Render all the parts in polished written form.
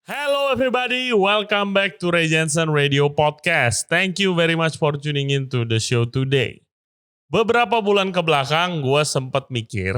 Hello everybody, welcome back to Ray Jensen Radio Podcast. Thank you very much for tuning in to the show today. Beberapa bulan ke belakang gue sempat mikir,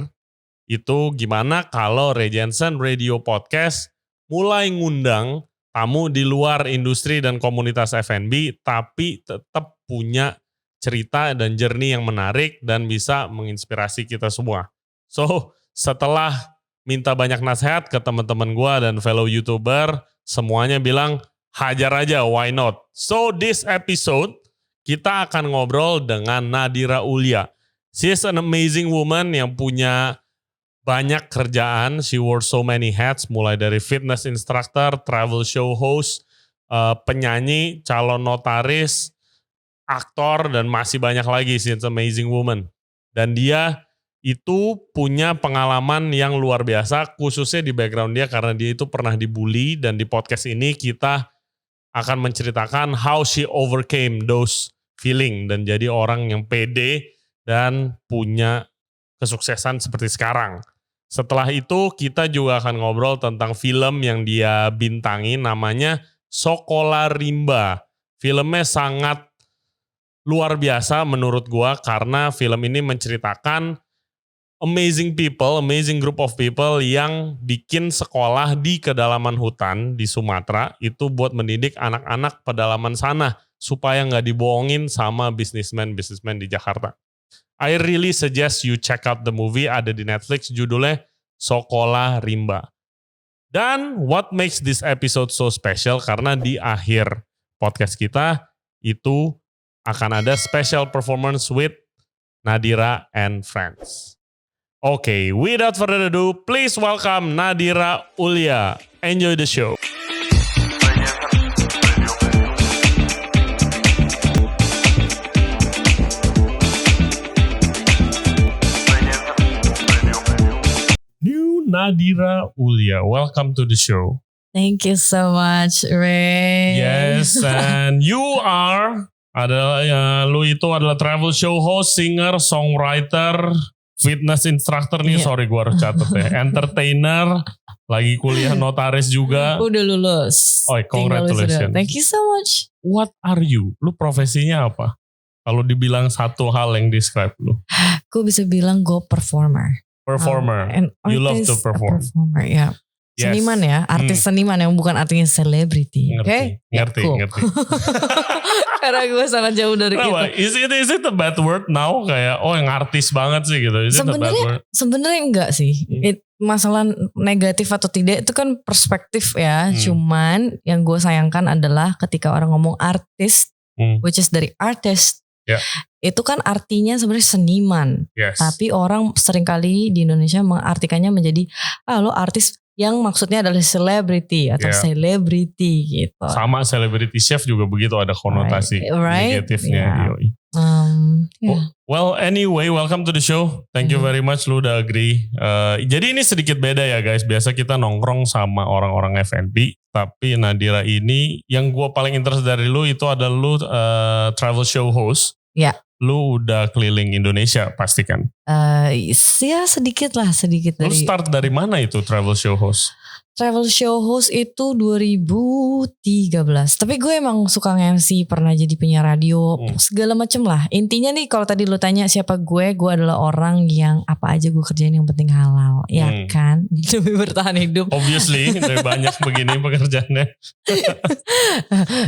itu gimana kalau Ray Jensen Radio Podcast mulai ngundang tamu di luar industri dan komunitas F&B, tapi tetap punya cerita dan journey yang menarik dan bisa menginspirasi kita semua. So, setelah minta banyak nasihat ke teman-teman gue dan fellow YouTuber, semuanya bilang hajar aja, why not? So this episode kita akan ngobrol dengan Nadira Ulia. She is an amazing woman yang punya banyak kerjaan. She wore so many hats, mulai dari fitness instructor, travel show host, penyanyi, calon notaris, aktor, dan masih banyak lagi. She is an amazing woman. Dan dia itu punya pengalaman yang luar biasa, khususnya di background dia karena dia itu pernah dibully, dan di podcast ini kita akan menceritakan how she overcame those feeling dan jadi orang yang pede dan punya kesuksesan seperti sekarang. Setelah itu kita juga akan ngobrol tentang film yang dia bintangi, namanya Sekolah Rimba. Filmnya sangat luar biasa menurut gua karena film ini menceritakan amazing people, amazing group of people yang bikin sekolah di kedalaman hutan di Sumatera itu buat mendidik anak-anak pedalaman sana supaya nggak dibohongin sama businessman di Jakarta. I really suggest you check out the movie, ada di Netflix, judulnya Sekolah Rimba. Dan what makes this episode so special karena di akhir podcast kita itu akan ada special performance with Nadira and friends. Okay, without further ado, please welcome Nadira Ulia. Enjoy the show. New Nadira Ulia, welcome to the show. Thank you so much, Ray. Yes, and you are lu itu adalah travel show host, singer, songwriter, fitness instructor nih, sorry gue harus catat ya. Entertainer, lagi kuliah notaris juga. Udah lulus. Oh, congratulations. Thank you so much. What are you? Lu profesinya apa? Kalau dibilang satu hal yang describe lu. Gue bisa bilang gue performer. Performer. You love to perform. Performer, ya. Yes. Seniman ya, artis seniman yang bukan artinya selebriti. Ngerti. Karena gue sangat jauh dari itu. Is it a bad word now? Kayak yang artis banget sih gitu. Is it a bad word? Sebenarnya enggak sih. Masalah negatif atau tidak itu kan perspektif ya. Cuman yang gue sayangkan adalah ketika orang ngomong artis, which is dari artist, itu kan artinya sebenarnya seniman. Yes. Tapi orang seringkali di Indonesia mengartikannya menjadi lo artis, yang maksudnya adalah selebriti atau selebriti gitu. Sama celebrity chef juga begitu, ada konotasi negatifnya. Well, anyway, welcome to the show. Thank you very much, lu udah agree. Jadi ini sedikit beda ya guys. Biasa kita nongkrong sama orang-orang F&B, tapi Nadira ini yang gue paling interest dari lu itu adalah lu travel show host. Ya. Lu udah keliling Indonesia pasti kan? Ya sedikit dari. Lu start dari mana itu travel show host? Travel show host itu 2013. Tapi gue emang suka nge-MC, pernah jadi penyiar radio, segala macem lah. Intinya nih kalau tadi lu tanya siapa gue adalah orang yang apa aja gue kerjain yang penting halal. Ya kan? Demi bertahan hidup. Obviously, dari banyak begini pekerjaannya.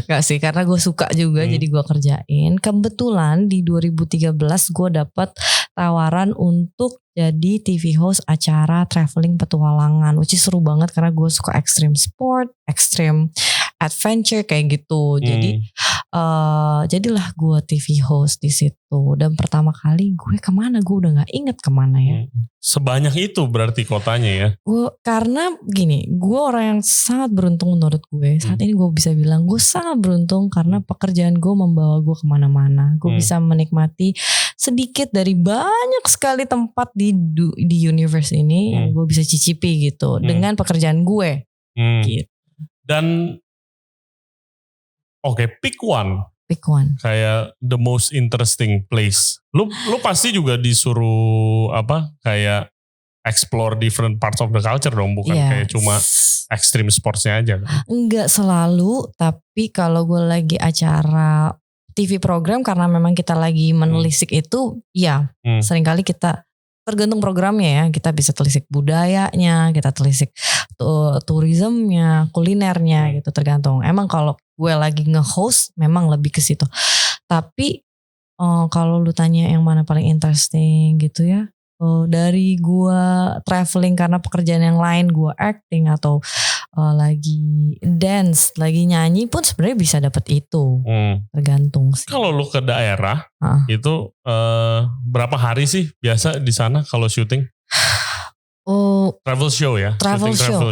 Gak sih, karena gue suka juga jadi gue kerjain. Kebetulan di 2013 gue dapet tawaran untuk jadi TV host acara traveling petualangan, which is seru banget karena gue suka extreme sport, extreme adventure kayak gitu. Jadi jadilah gue TV host di situ. Dan pertama kali gue kemana? Gue udah nggak inget kemana ya. Sebanyak itu berarti kotanya ya? Karena gini, gue orang yang sangat beruntung menurut gue. Saat ini gue bisa bilang gue sangat beruntung karena pekerjaan gue membawa gue kemana-mana. Gue bisa menikmati sedikit dari banyak sekali tempat di universe ini yang gue bisa cicipi gitu dengan pekerjaan gue. Gitu. Dan pick one. Kayak the most interesting place. Lu pasti juga disuruh kayak explore different parts of the culture dong, bukan kayak cuma extreme sportsnya aja kan? Enggak selalu, tapi kalau gue lagi acara TV program karena memang kita lagi menelisik itu, ya seringkali kita tergantung programnya ya, kita bisa telisik budayanya, kita telisik turismenya, kulinernya gitu, tergantung. Emang kalau gue lagi nge-host memang lebih ke situ. Tapi kalau lu tanya yang mana paling interesting gitu ya, dari gue traveling karena pekerjaan yang lain, gue acting atau lagi dance, lagi nyanyi pun sebenarnya bisa dapat itu. Tergantung sih. Kalau lu ke daerah itu berapa hari sih biasa di sana kalau syuting? Travel show ya? Travel show.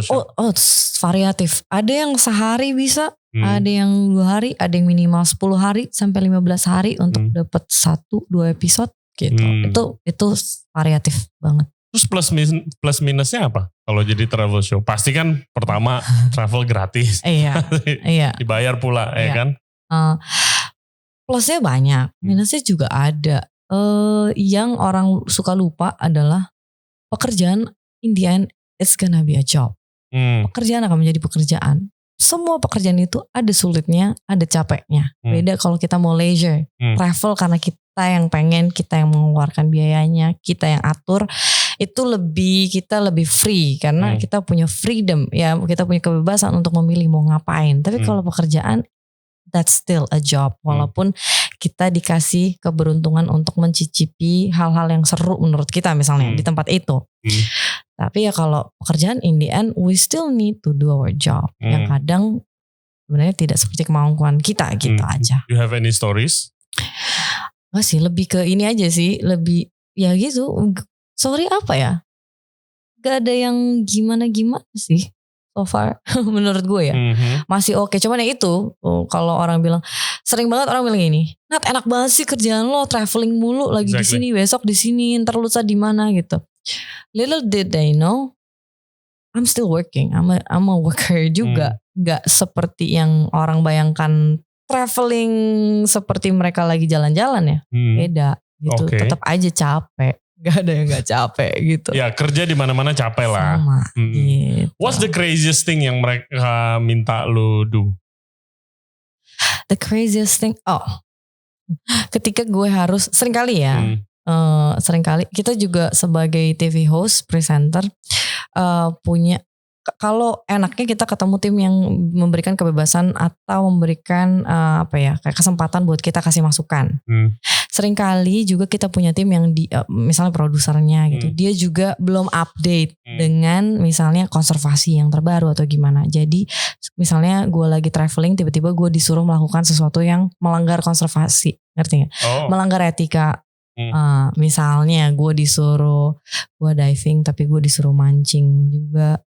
Variatif. Ada yang sehari bisa, ada yang 2 hari, ada yang minimal 10 hari sampai 15 hari untuk dapat 1-2 episode gitu. Itu variatif banget. Terus plus minusnya apa kalau jadi travel show? Pasti kan pertama travel gratis. Iya. Dibayar pula ya kan? Plusnya banyak, minusnya juga ada. Yang orang suka lupa adalah pekerjaan in the end it's gonna be a job. Pekerjaan akan menjadi pekerjaan. Semua pekerjaan itu ada sulitnya, ada capeknya. Beda kalau kita mau leisure, travel karena kita yang pengen, kita yang mengeluarkan biayanya, kita yang atur. Itu kita lebih free karena kita punya freedom ya, kita punya kebebasan untuk memilih mau ngapain. Tapi kalau pekerjaan that's still a job, walaupun kita dikasih keberuntungan untuk mencicipi hal-hal yang seru menurut kita misalnya di tempat itu. Tapi ya kalau pekerjaan in the end we still need to do our job. Yang kadang sebenarnya tidak seperti kemampuan kita gitu aja. You have any stories? Enggak sih, lebih ke ini aja sih, lebih ya gitu. Sorry apa ya? Gak ada yang gimana-gimana sih so far menurut gue ya. Masih oke. Cuman ya itu kalau orang bilang, sering banget orang bilang gini, Nat enak banget sih kerjaan lo, traveling mulu, lagi di sini, besok di sini, ntar lusa di mana gitu. Little did they know, I'm still working. I'm a worker juga. Gak seperti yang orang bayangkan traveling seperti mereka lagi jalan-jalan ya. Beda gitu. Tetap aja capek. Gak ada yang gak capek gitu. Ya kerja di mana-mana capek lah. Sama gitu. What's the craziest thing yang mereka minta lu do? The craziest thing, ketika gue harus seringkali ya, seringkali kita juga sebagai TV host, presenter punya. Kalau enaknya kita ketemu tim yang memberikan kebebasan atau memberikan kayak kesempatan buat kita kasih masukan. Seringkali juga kita punya tim yang misalnya produsernya gitu, dia juga belum update dengan misalnya konservasi yang terbaru atau gimana. Jadi misalnya gue lagi traveling, tiba-tiba gue disuruh melakukan sesuatu yang melanggar konservasi, ngerti gak? Melanggar etika. Misalnya gue diving tapi gue disuruh mancing juga.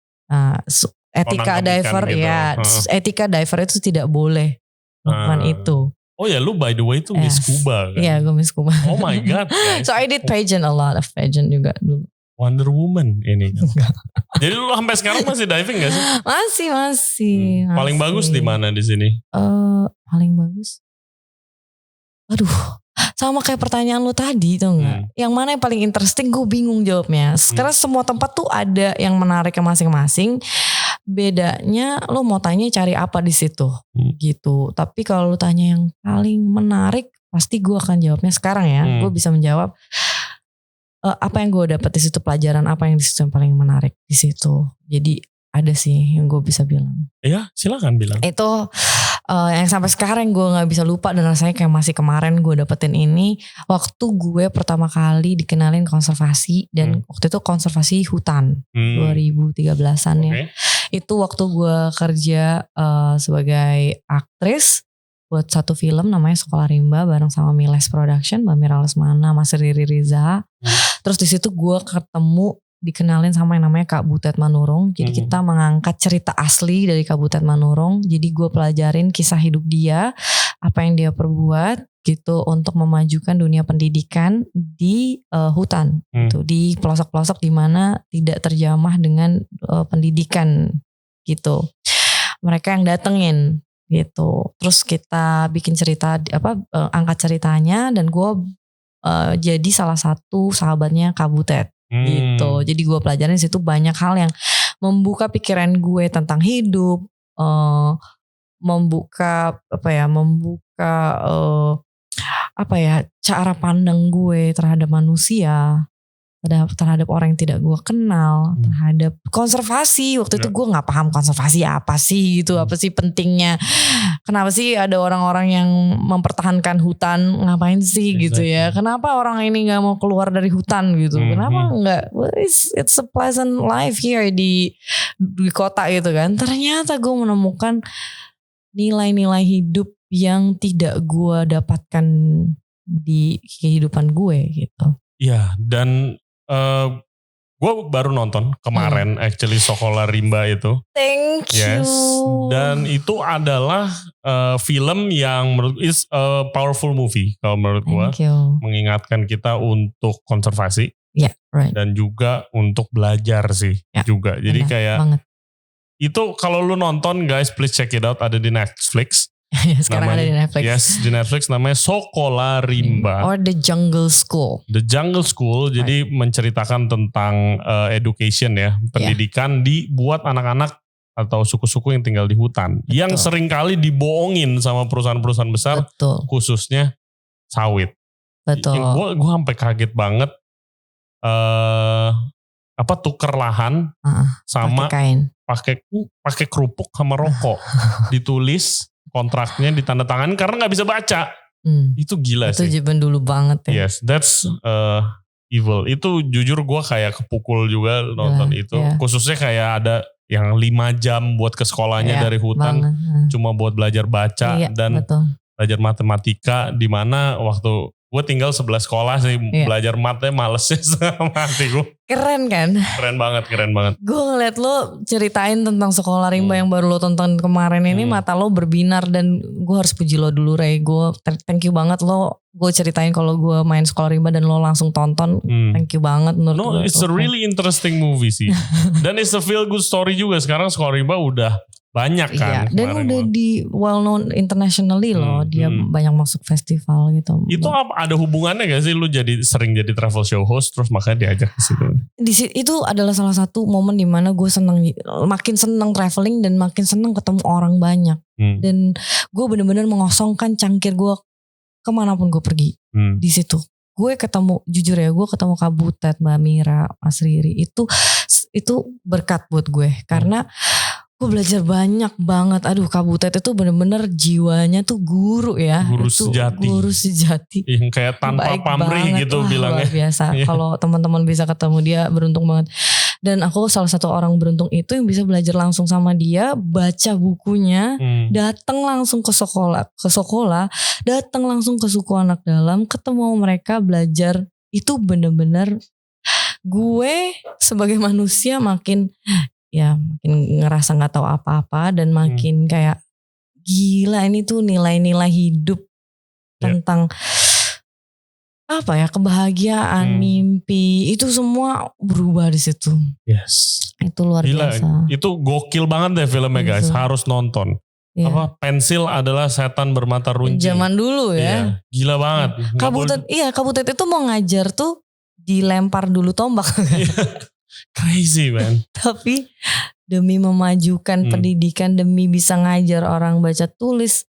Etika diver gitu. Ya, etika diver itu tidak boleh melakukan itu. Oh ya, lu by the way itu Miss Scuba kan? Iya, gue Miss Scuba. Oh my god. So I did pageant, a lot of pageant juga dulu. Wonder Woman ini kan. Jadi lu sampai sekarang masih diving gak sih? Masih. Paling bagus di mana di sini? Paling bagus. Aduh, sama kayak pertanyaan lu tadi tuh enggak. Yang mana yang paling interesting, gue bingung jawabnya. Karena semua tempat tuh ada yang menariknya masing-masing. Bedanya lo mau tanya cari apa di situ gitu. Tapi kalau lu tanya yang paling menarik, pasti gue akan jawabnya sekarang ya. Gue bisa menjawab apa yang gue dapat di situ, pelajaran apa yang di situ yang paling menarik di situ. Jadi ada sih yang gue bisa bilang. Iya, silakan bilang. Itu yang sampai sekarang gue nggak bisa lupa dan rasanya kayak masih kemarin gue dapetin ini waktu gue pertama kali dikenalin konservasi dan waktu itu konservasi hutan 2013an ya. Itu waktu gue kerja sebagai aktris buat satu film namanya Sekolah Rimba bareng sama Miles Production, Mbak Mira Lesmana, Mas Riri Riza. Terus di situ gue ketemu, dikenalin sama yang namanya Kak Butet Manurung. Jadi kita mengangkat cerita asli dari Kak Butet Manurung. Jadi gue pelajarin kisah hidup dia, apa yang dia perbuat gitu untuk memajukan dunia pendidikan di hutan gitu, di pelosok-pelosok di mana tidak terjamah dengan pendidikan gitu. Mereka yang datengin gitu. Terus kita bikin cerita angkat ceritanya dan gue jadi salah satu sahabatnya Kak Butet. gitu. Jadi gue pelajarin di situ banyak hal yang membuka pikiran gue tentang hidup, membuka cara pandang gue terhadap manusia, terhadap orang yang tidak gue kenal, terhadap konservasi. Waktu itu gue nggak paham konservasi apa sih gitu, apa sih pentingnya, kenapa sih ada orang-orang yang mempertahankan hutan, ngapain sih gitu ya, kenapa orang ini nggak mau keluar dari hutan gitu, kenapa nggak, it's a pleasant life here di kota gitu kan. Ternyata gue menemukan nilai-nilai hidup yang tidak gue dapatkan di kehidupan gue gitu. Iya, dan gue baru nonton kemarin actually Sekolah Rimba itu. Thank you. Yes, dan itu adalah film yang menurut is a powerful movie kalau menurut gue, mengingatkan kita untuk konservasi, right. Dan juga untuk belajar sih juga. Jadi kayak banget. Itu kalau lu nonton guys, please check it out, ada di Netflix. Sekarang namanya, ada di Netflix. Yes, di Netflix namanya Sekolah Rimba. Or The Jungle School. The Jungle School, jadi menceritakan tentang education ya, pendidikan dibuat anak-anak atau suku-suku yang tinggal di hutan. Betul. Yang seringkali dibohongin sama perusahaan-perusahaan besar, khususnya sawit. Betul. Gue sampai kaget banget, tuker lahan sama pakai kerupuk sama rokok, ditulis kontraknya ditandatangani karena nggak bisa baca. Itu gila sih. Itu zaman dulu banget ya. Yes, that's evil. Itu jujur gue kayak kepukul juga nonton itu. Khususnya kayak ada yang 5 jam buat ke sekolahnya dari hutan. Cuma buat belajar baca dan belajar matematika. Dimana waktu gue tinggal sebelah sekolah sih, belajar matnya malesnya sama hati gue. Keren kan? Keren banget. Gue ngeliat lo ceritain tentang Sekolah Rimba yang baru lo tonton kemarin ini, mata lo berbinar, dan gue harus puji lo dulu Ray. Gue thank you banget lo. Gue ceritain kalau gue main Sekolah Rimba dan lo langsung tonton. Thank you banget menurut gue. It's a really interesting movie sih. Dan it's a feel good story juga. Sekarang Sekolah Rimba udah banyak kan. Dan udah di well known internationally loh. Dia banyak masuk festival gitu. Itu ada hubungannya gak sih lu sering jadi travel show host terus makanya diajak ke situ? Itu adalah salah satu momen dimana gue makin seneng traveling dan makin seneng ketemu orang banyak. Dan gue bener-bener mengosongkan cangkir gue kemanapun gue pergi. Di situ gue ketemu, jujur ya, gue ketemu Kak Butet, Mbak Mira, Mas Riri. Itu berkat buat gue karena gue belajar banyak banget. Aduh, Kak Butet itu bener-bener jiwanya tuh guru ya. Guru sejati. Yang kayak tanpa pamrih gitu bilangnya. Luar biasa. Kalau teman-teman bisa ketemu dia, beruntung banget. Dan aku salah satu orang beruntung itu yang bisa belajar langsung sama dia, baca bukunya, datang langsung ke sekolah, datang langsung ke suku anak dalam, ketemu mereka, belajar. Itu bener-bener gue sebagai manusia makin ngerasa gak tahu apa-apa dan makin kayak gila, ini tuh nilai-nilai hidup tentang kebahagiaan, mimpi, itu semua berubah di situ. Yes. Itu luar biasa. Itu gokil banget deh filmnya guys, harus nonton. Pensil adalah setan bermata runcing. Zaman dulu ya. Gila banget. Kak Butet itu mau ngajar tuh dilempar dulu tombak. Crazy man. Tapi demi memajukan pendidikan, demi bisa ngajar orang baca tulis,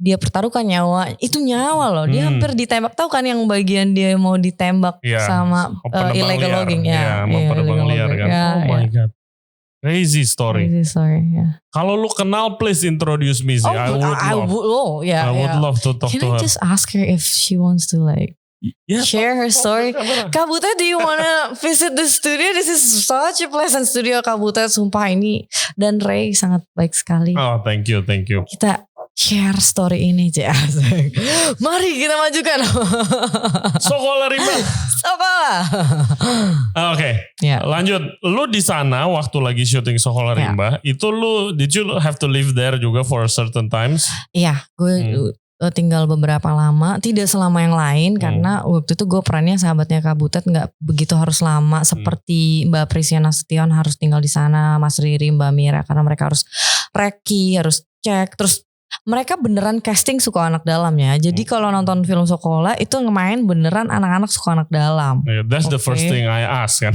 dia pertaruhkan nyawa. Itu nyawa loh. Dia hampir ditembak. Tahu kan yang bagian dia mau ditembak sama illegal logging. Penerbang liar kan. Oh my God. Crazy story. Kalau lu kenal, please introduce me sih. I would love to talk to her. Can I just ask her if she wants to share her story? Kak Butet, do you wanna visit the studio? This is such a pleasant studio, Kak Butet. Sumpah ini, dan Ray sangat baik sekali. Oh, thank you. Kita share story ini aja. Mari kita majukan. Sekolah Rimba. Sekolah. Oke. Lanjut. Lu di sana waktu lagi syuting Sekolah Rimba, itu did you have to live there juga for a certain times? Iya, gue tinggal beberapa lama, tidak selama yang lain, karena waktu itu gue perannya sahabatnya Kak Butet, nggak begitu harus lama seperti Mbak Prisia Nasution harus tinggal di sana, Mas Riri, Mbak Mira, karena mereka harus reki, harus cek, terus mereka beneran casting suku anak dalam ya. Jadi kalau nonton film sekolah itu ngemain beneran anak-anak suku anak dalam. That's the first thing I ask kan.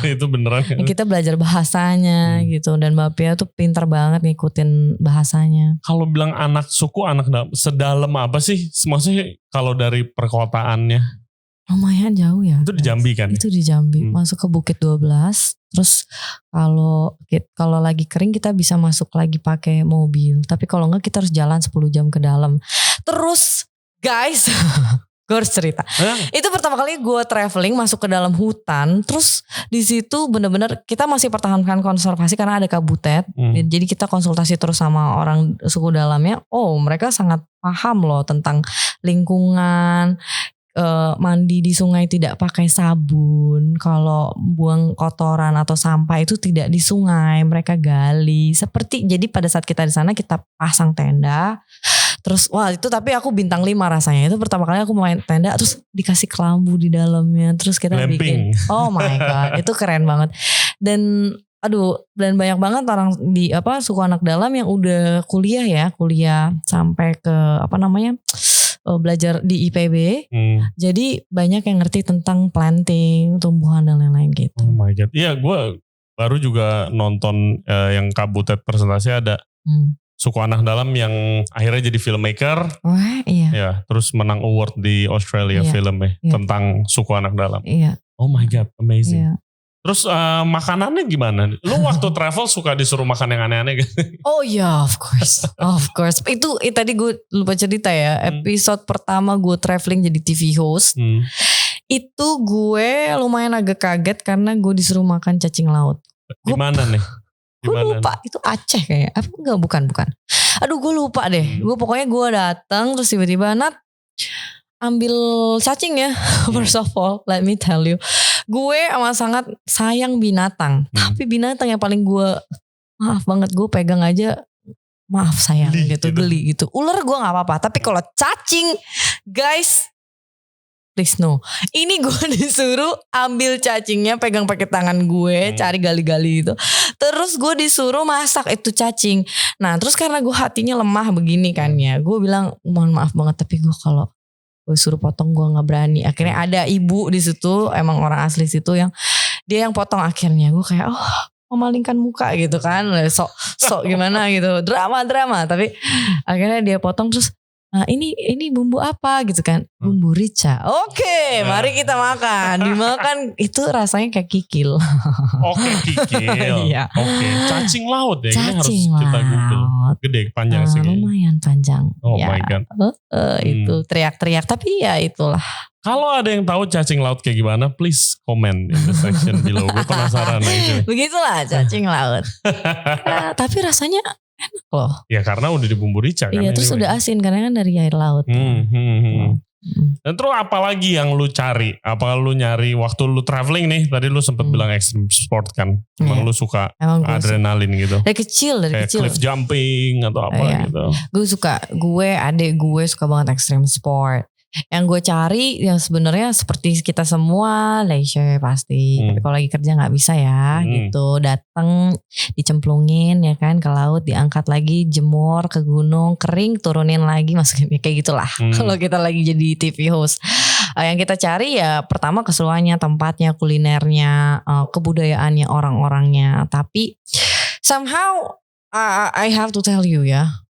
Itu beneran. Kita belajar bahasanya gitu, dan Mbak Pia tuh pintar banget ngikutin bahasanya. Kalau bilang anak suku anak dalam, sedalam apa sih? Maksudnya kalau dari perkotaannya? Lumayan jauh ya. Itu di Jambi kan? Itu di Jambi, masuk ke Bukit 12. Terus kalau lagi kering kita bisa masuk lagi pakai mobil. Tapi kalau enggak kita harus jalan 10 jam ke dalam. Terus guys, gue harus cerita. Itu pertama kali gue traveling masuk ke dalam hutan. Terus di situ bener-bener kita masih pertahankan konservasi karena ada kabutet. Jadi kita konsultasi terus sama orang suku dalamnya. Oh, mereka sangat paham loh tentang lingkungan. Mandi di sungai tidak pakai sabun, kalau buang kotoran atau sampah itu tidak di sungai, mereka gali. Jadi pada saat kita di sana kita pasang tenda. Terus wah itu tapi aku bintang 5 rasanya. Itu pertama kali aku main tenda terus dikasih kelambu di dalamnya. Terus kita bikin. Oh my god, itu keren banget. Dan banyak banget orang di suku anak dalam yang udah kuliah sampai ke belajar di IPB. Jadi banyak yang ngerti tentang planting, tumbuhan dan lain-lain gitu. Oh my god. Iya, gue baru juga nonton yang Kabutet presentasi ada suku anak dalam yang akhirnya jadi filmmaker. Wah, iya. Ya, terus menang award di Australia film tentang suku anak dalam. Iya. Oh my god, amazing. Iya. Terus makanannya gimana? Lu waktu travel suka disuruh makan yang aneh-aneh gitu? Oh ya, of course. Itu tadi gue lupa cerita ya. Episode pertama gue traveling jadi TV host. Itu gue lumayan agak kaget karena gue disuruh makan cacing laut. Gimana nih? Gue lupa, itu Aceh kayaknya. Bukan. Aduh gue lupa deh. Pokoknya gue datang terus tiba-tiba Nat ambil cacing ya. First of all, let me tell you. Gue amat sangat sayang binatang. Tapi binatang yang paling gue maaf banget gue pegang aja maaf sayang geli gitu. Ular gue gak apa-apa. Tapi kalau cacing guys, please no. Ini gue disuruh ambil cacingnya, pegang pakai tangan gue, cari gali-gali itu. Terus gue disuruh masak itu cacing. Nah terus karena gue hatinya lemah begini kan ya, gue bilang mohon maaf banget tapi gue kalau gue suruh potong gue nggak berani. Akhirnya ada ibu di situ, emang orang asli situ yang dia yang potong akhirnya. Gue kayak memalingkan muka gitu kan, sok gimana gitu, drama. Tapi akhirnya dia potong terus. Nah ini bumbu apa gitu kan? Bumbu rica. Oke, mari kita makan. Dimakan itu rasanya kayak kikil. Oke, kikil. Iya. Oke, cacing laut ya. Ini harus Cacing kita google. laut. Gede, panjang sih. Lumayan panjang. Oh ya. my god. Itu teriak-teriak tapi ya itulah. Kalau ada yang tahu cacing laut kayak gimana, please comment in the section below. Gue penasaran aja. Begitulah cacing laut. Tapi rasanya enak loh. Ya karena udah dibumbu rica kan. Iya terus udah asin karena kan dari air laut. Dan terus apa lagi yang lu cari? Apa lu nyari waktu lu traveling nih? Tadi lu sempat bilang extreme sport kan. Emang lu suka adrenalin gitu? Dari kecil. Cliff jumping atau apa gitu. Gue adik gue suka banget extreme sport. Yang gue cari yang sebenarnya seperti kita semua leisure pasti. Tapi kalau lagi kerja nggak bisa ya gitu. Datang dicemplungin ya kan ke laut, diangkat lagi, jemur ke gunung, kering, turunin lagi, masukin kayak gitulah. Kalau kita lagi jadi TV host, yang kita cari ya pertama keseruannya, tempatnya, kulinernya, kebudayaannya, orang-orangnya. Tapi somehow I have to tell you ya,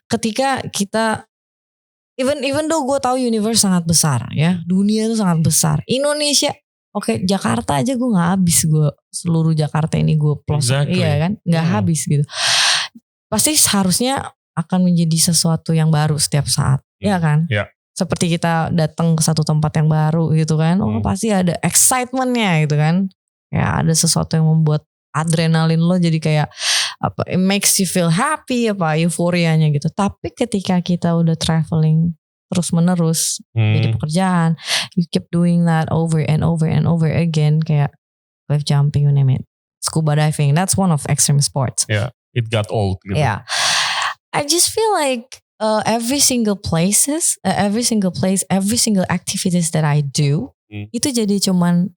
ketika kita Even though gue tahu universe sangat besar ya, dunia itu sangat besar. Indonesia, Jakarta aja gue nggak habis, gue seluruh Jakarta ini gue pelosok, iya kan, nggak habis gitu. Pasti seharusnya akan menjadi sesuatu yang baru setiap saat, ya kan? Yeah. Seperti kita datang ke satu tempat yang baru gitu kan, pasti ada excitementnya gitu kan. Ya ada sesuatu yang membuat adrenalin lo jadi kayak it makes you feel happy, euforianya gitu. Tapi ketika kita udah traveling terus menerus jadi pekerjaan, you keep doing that over and over and over again, kayak cliff jumping, you name it, scuba diving, that's one of extreme sports. Yeah, it got old gitu. Yeah, I just feel like every single place, every single activities that I do itu jadi cuman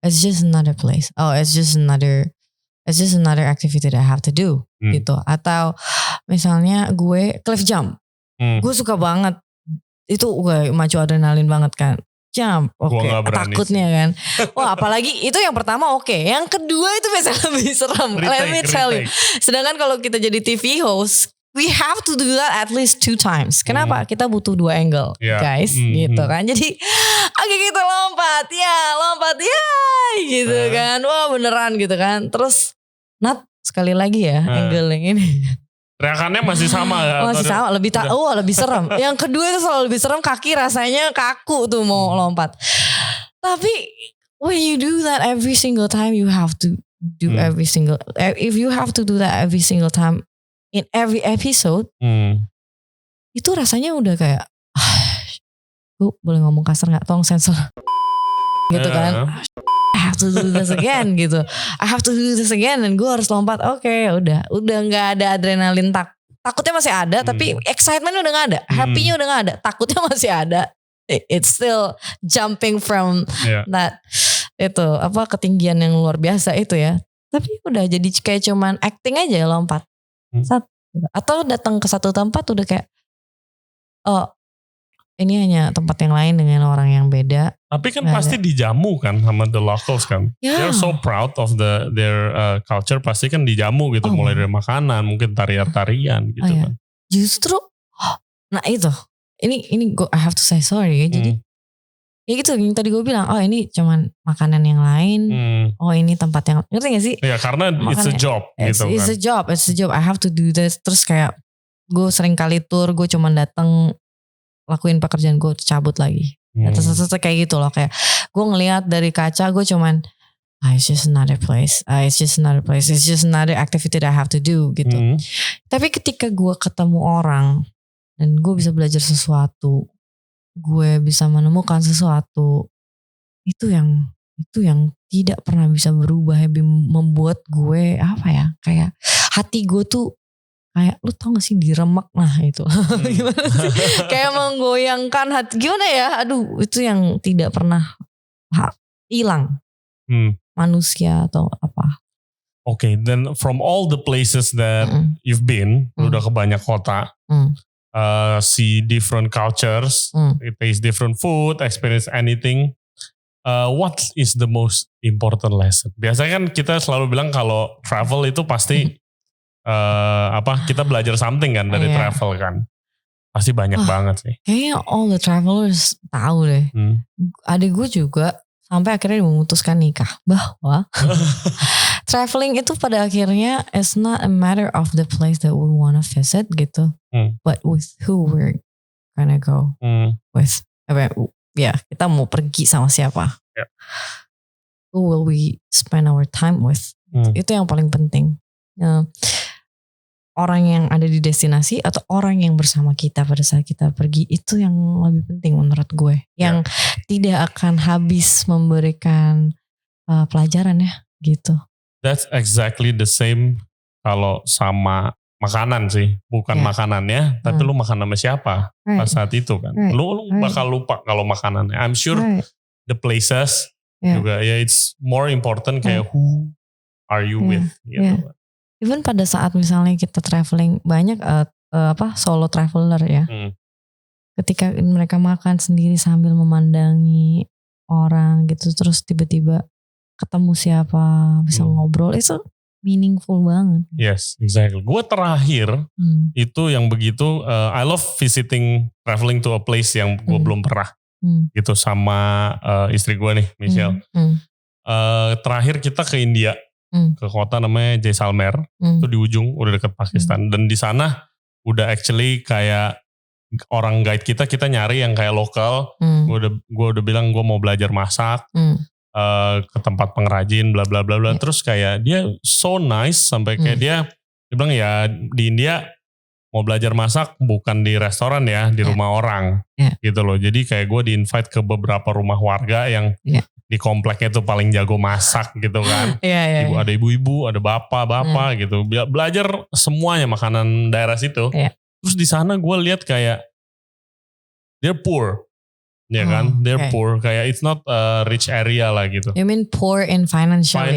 it's just another place. It's just another activity that I have to do gitu. Atau misalnya gue cliff jump. Gue suka banget. Itu gue macu adrenalin banget kan. Jump, oke. Takutnya kan. Wah, apalagi itu yang pertama oke. Yang kedua itu biasanya lebih serem. Let me tell you. Sedangkan kalau kita jadi TV host, we have to do that at least 2 times. Kenapa? Kita butuh 2 angle, guys, gitu kan. Jadi, oke kita lompat ya, gitu kan. Wah beneran gitu kan. Terus, Nat sekali lagi ya angle yang ini. Teriakannya masih sama ya? Masih sama, lebih serem. Yang kedua itu selalu lebih serem, kaki rasanya kaku tuh mau lompat. Tapi when you do that every single time, you have to do if you have to do that every single time in every episode, itu rasanya udah kayak, gue boleh ngomong kasar gak? Tolong sensor. Gitu kan. I have to do this again gitu. I have to do this again dan gue harus lompat. Oke, udah nggak ada adrenalin takutnya masih ada, tapi excitementnya udah nggak ada, happynya udah nggak ada, takutnya masih ada. It's still jumping from that itu ketinggian yang luar biasa itu ya. Tapi udah jadi kayak cuman acting aja lompat. Atau datang ke satu tempat udah kayak ini hanya tempat yang lain dengan orang yang beda. Tapi kan pasti dijamu kan sama the locals kan. They're so proud of their culture. Pasti kan dijamu gitu. Mulai dari makanan, mungkin tarian-tarian gitu kan. Justru, nah itu. Ini I have to say sorry ya. Jadi, ya gitu yang tadi gue bilang. Oh ini cuman makanan yang lain. Oh ini tempat yang, ngerti gak sih? Ya karena it's a job gitu kan. It's a job. I have to do this. Terus kayak gue sering kali tour. Gue cuman datang lakuin pekerjaan gue cabut lagi. Terus kayak gitu loh, kayak gue ngelihat dari kaca gue cuman it's just another place, it's just another activity that I have to do gitu. Tapi ketika gue ketemu orang dan gue bisa belajar sesuatu, gue bisa menemukan sesuatu, itu yang tidak pernah bisa berubah, membuat gue kayak hati gue tuh kayak lu tau gak sih diremek, nah itu gimana sih, kayak menggoyangkan hati, gimana ya, aduh itu yang tidak pernah hilang manusia atau apa. Okay, then from all the places that you've been, lu udah ke banyak kota, see different cultures, taste different food, experience anything, what is the most important lesson? Biasanya kan kita selalu bilang kalau travel itu pasti kita belajar something kan dari travel kan. Pasti banyak banget sih. Kayaknya all the travelers tahu deh. Adik gue juga sampai akhirnya memutuskan nikah bahwa traveling itu pada akhirnya is not a matter of the place that we wanna visit gitu, but with who we're gonna go with. Ya kita mau pergi sama siapa? Who will we spend our time with? Itu yang paling penting. Orang yang ada di destinasi atau orang yang bersama kita pada saat kita pergi, itu yang lebih penting menurut gue, yang tidak akan habis memberikan pelajaran ya gitu. That's exactly the same kalau sama makanan sih, bukan makanannya, tapi lu makan sama siapa pas saat itu kan. Lu bakal lupa kalau makanannya. I'm sure the places juga it's more important kayak who are you with gitu. Even pada saat misalnya kita traveling, banyak solo traveler ya. Ketika mereka makan sendiri sambil memandangi orang gitu, terus tiba-tiba ketemu siapa, bisa ngobrol, itu meaningful banget. Yes, exactly. Gue terakhir itu yang begitu, I love visiting, traveling to a place yang gue belum pernah gitu sama istri gue nih, Michelle. Terakhir kita ke India. Ke kota namanya Jaisalmer, itu di ujung, udah deket Pakistan. Dan di sana udah actually kayak orang guide kita nyari yang kayak lokal. Gue udah bilang gue mau belajar masak, ke tempat pengrajin, bla bla bla bla. Terus kayak dia so nice sampai kayak dia bilang ya di India mau belajar masak bukan di restoran ya, di rumah orang gitu loh. Jadi kayak gue di-invite ke beberapa rumah warga yang di kompleknya tuh paling jago masak gitu kan. Ada ibu-ibu, ada bapak-bapak gitu. Belajar semuanya makanan daerah situ. Terus di sana gue lihat kayak they're poor. Ya kan, they're poor. Kayak it's not a rich area lah gitu. You mean poor in financially?